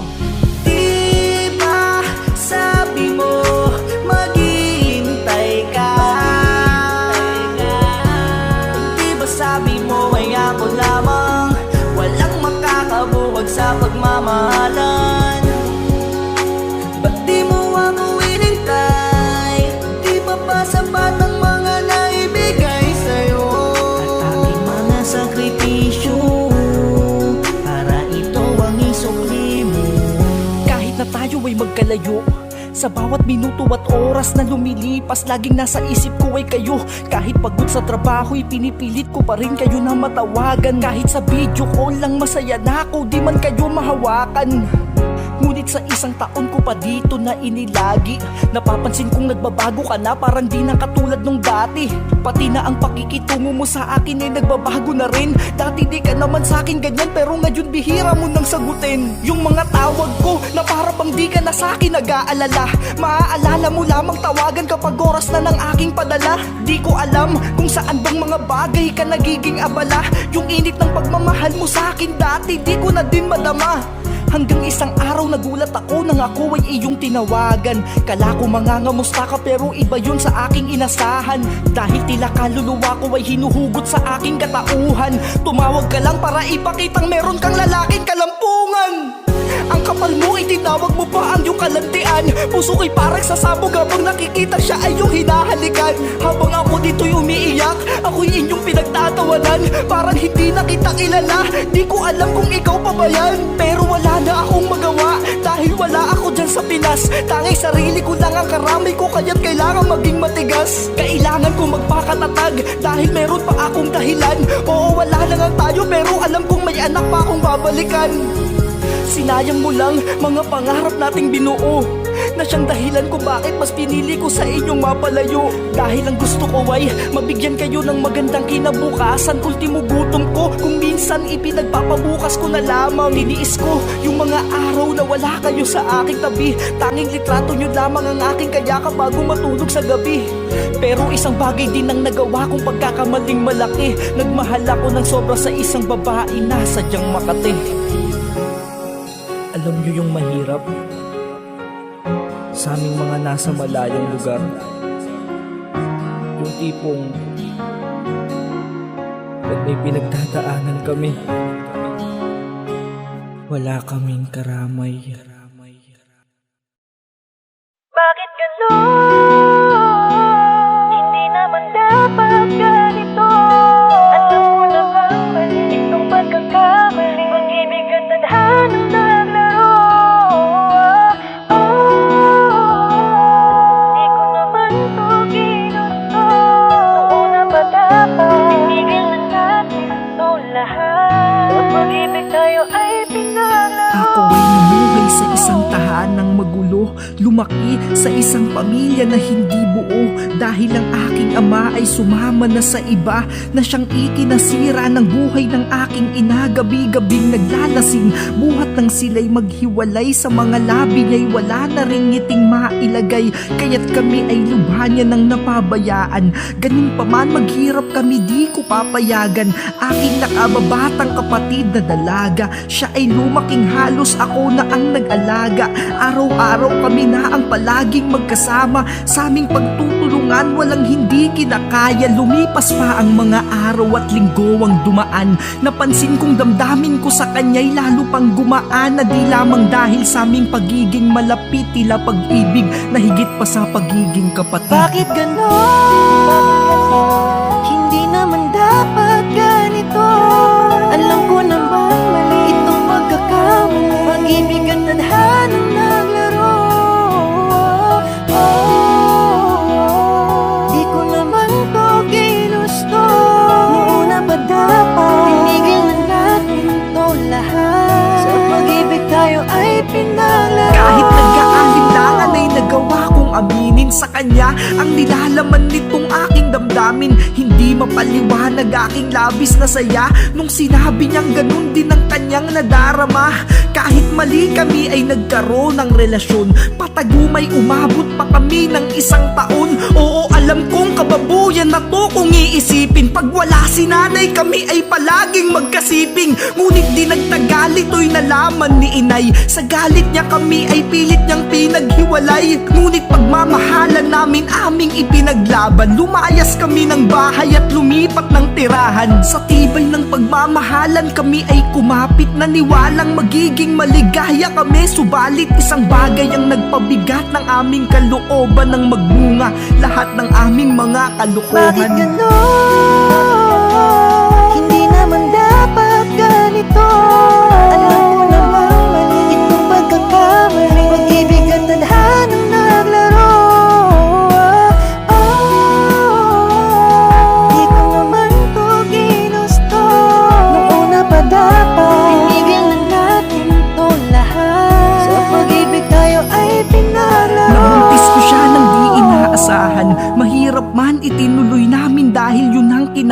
Di ba sabi mo maghihintay ka? Di ba sabi mo ay ako lamang walang makakabuwag sa pagmamahalan? Ba't di mo ako inintay? Di ba pa sapat ang mga naibigay sa'yo? At aming mga sakripisyo para ito ang isok Sa bawat minuto at oras na lumilipas, laging nasa isip ko ay kayo. Kahit pagod sa trabaho, pinipilit ko pa rin kayo na matawagan. Kahit sa video call lang masaya na ako, di man kayo mahawakan. Ngunit sa isang taon ko pa dito na inilagi, napapansin kong nagbabago ka na, parang di na katulad nung dati. Pati na ang pakikitungo mo sa akin ay nagbabago na rin. Dati di ka naman sa akin ganyan, pero ngayon bihira mo nang sagutin yung mga tawag ko na para bang di ka na sa akin nag-aalala. Maaalala mo lamang tawagan kapag oras na ng aking padala. Di ko alam kung saan bang mga bagay ka nagiging abala. Yung init ng pagmamahal mo sa akin dati, di ko na din madama. Hanggang isang araw nagulat ako nang ako ay iyong tinawagan. Kala ko mangangamusta ka, pero iba yun sa aking inasahan. Dahil tila kaluluwa ko ay hinuhugot sa aking katauhan. Tumawag ka lang para ipakitang meron kang lalaking kalampungan. Ang kapal mo, itinawag mo pa ang iyong kalantian. Puso ko'y parang sasabog habang nakikita siya ay iyong hinahalikan. Habang ako dito'y umiiyak, ako'y inyong pinagtatawanan. Parang hindi na kita kilala, di ko alam kung ikaw pa ba yan. Pero wala na akong magawa, dahil wala ako dyan sa Pinas. Tanging sarili ko lang ang karamay ko, kaya't kailangan maging matigas. Kailangan ko magpakatatag, dahil meron pa akong dahilan. Oo, wala na nga tayo, pero alam kong may anak pa akong babalikan. Sinayang mo lang mga pangarap nating binuo, na siyang dahilan ko bakit mas pinili ko sa inyong mapalayo. Dahil ang gusto ko ay mabigyan kayo ng magandang kinabukasan. Ultimo gutom ko, kung minsan ipinagpapabukas ko na lamang. Tiniis ko yung mga araw na wala kayo sa aking tabi. Tanging litrato nyo lamang ang aking kayakap bago matulog sa gabi. Pero isang bagay din ang nagawa kong pagkakamaling malaki. Nagmahal ako ng sobra sa isang babae na sadyang Makati. Alam nyo yung mahirap sa aming mga nasa malayong lugar, yung tipong pag may pinagdadaanan kami, wala kaming karamay. Bakit ganon? Hindi naman dapat ganito. Alam mo namang mali itong pagkakamali. Pag-ibig at tadhanang naglaro. Di ko naman to ginusto. Noong una pa dapat tinigil na natin ito lahat. Pag-ibig tayo ay pinaglaro. Ako ay namuhay sa isang tahanang magulo, lumaki sa isang pamilya na hindi buo. Dahil ang aking ama ay sumama na sa iba, na siyang ikinasira ng buhay ng aking ina. Gabi-gabing naglalasing, buhat nang sila'y maghiwalay. Sa mga labi niya'y wala na ring ngiting mailagay, kaya't kami ay lubha niya nang napabayaan. Ganun pa man maghirap kami, di ko papayagan. Aking nakababatang kapatid na dalaga, siya ay lumaking halos ako na ang nag-alaga. Araw-araw kami na ang palaging magkasama, sa aming pagtutulungan walang hindi kinakaya. Lumipas pa ang mga araw at linggo ang dumaan, napansin kong damdamin ko sa kanya'y lalo pang gumaan. Na di lamang dahil sa aming pagiging malapit, tila pag-ibig na higit pa sa pagiging kapatid. Bakit ganon? Hindi naman dapat ganito. Alam ko naman mali itong pagkakamali. Pag-ibig at tadhanang naglaro. Di ko naman to ginusto. Noong una pa dapat tinigil na natin ito lahat. Sa pag-ibig tayo ay pinaglaro. Kahit nagkaalinlangan ay nagawa kong aminin sa kanya ang nilalaman nitong aking damdamin. Hindi mapaliwanag aking labis na saya nung sinabi niyang ganun din ang kanyang nadarama. Kahit mali kami ay nagkaroon ng relasyon, patagumay umabot pa kami ng isang taon. Oo, alam kong kababuyan na to kung iisipin. Pag wala si nanay kami ay palaging magkasiping. Ngunit di nagtagal ito'y nalaman ni inay. Sa galit niya kami ay pilit niyang pinaghiwalay. Ngunit pagmamahalan namin aming ipinaglaban. Lumayas kami ng bahay at lumipat ng tirahan. Sa tibay ng pagmamahalan kami ay kumapit, naniwalang magiging maligaya kami. Subalit isang bagay ang nagpabigat ng aming kalooban nang magbunga lahat ng aming mga kalokohan. Bakit ganon? Hindi naman dapat ganito. Alam ko naman mali itong pagkakamali. Pag-ibig at tadhanang naglaro.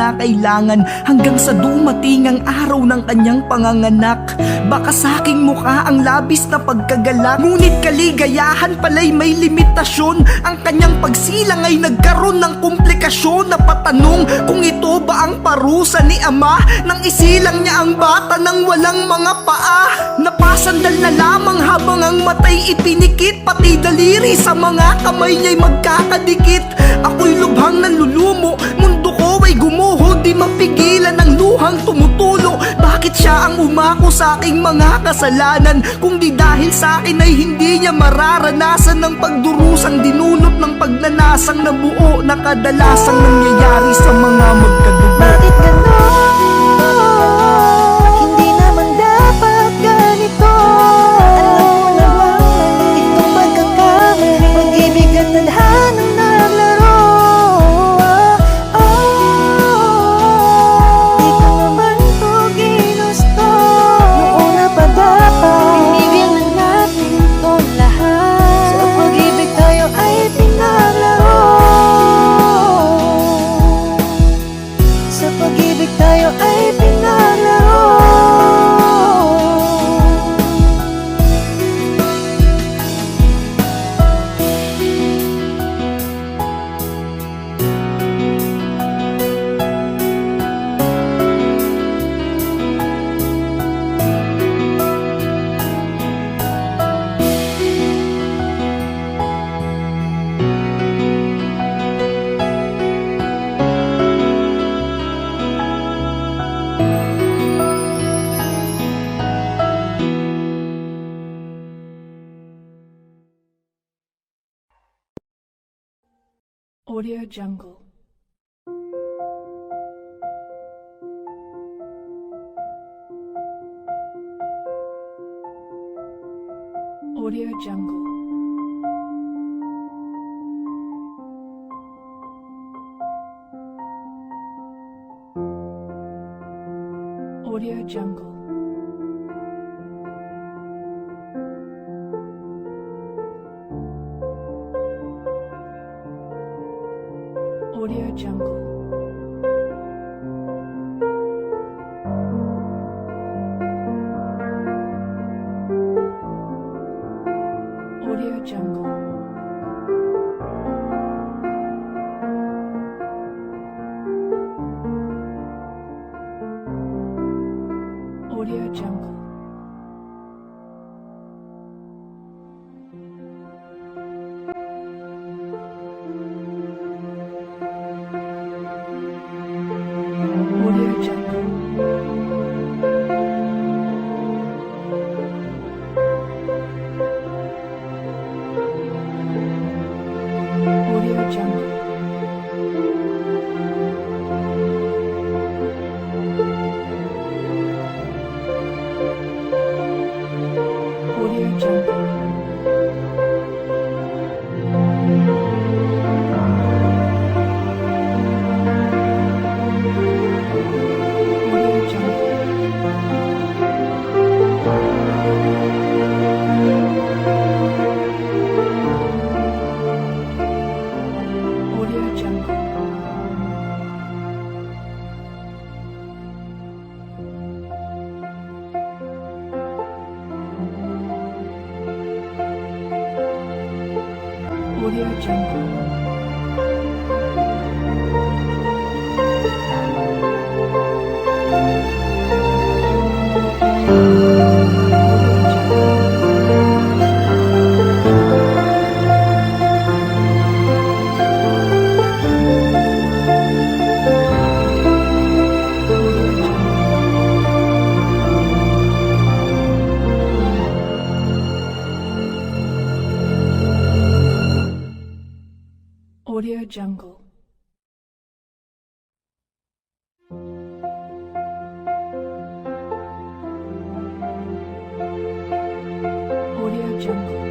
kinakailangan hanggang sa dumating ang araw ng kanyang panganganak. Baka sa aking mukha ang labis na pagkagalak, ngunit kaligayahan pala'y may limitasyon. Ang kanyang pagsilang ay nagkaroon ng komplikasyon. Napatanong kung ito ba ang parusa ni ama nang isilang niya ang bata ng walang mga paa. Napasandal na lamang habang ang matay ipinikit, pati daliri sa mga kamay niya'y magkakadikit. Ako'y lubhang nalulumo, mundo ko ay gumuho, di mapigilan ang luhang tumutulo. Bakit siya ang umako sa aking mga kasalanan, kung di dahil sa akin ay hindi niya mararanasan ng pagdurusang dinulot ng pagnanasang nabuo na kadalasang nangyayari sa mga magkadugo. Bakit ganon? Hindi naman dapat ganito. Alam mo namang itong pagkakamali, pag-ibig at tadhanang naglaro. Di ko naman to ginusto. Noon na pa dapat pinigil na natin itong lahat. Sa pag-ibig tayo ay pinaglaro. Sa pag-ibig tayo ay pinaglaro. Audio Jungle. Audio Jungle. Audio Jungle. Audio Jungle. Audio Jungle. Audio Jungle. Audio Jungle. Audio Jungle. Audio Jungle. Audio Jungle. Audio Jungle. Audio Jungle. Audio Jungle. Audio Jungle. Audio Jungle.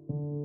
Jungle.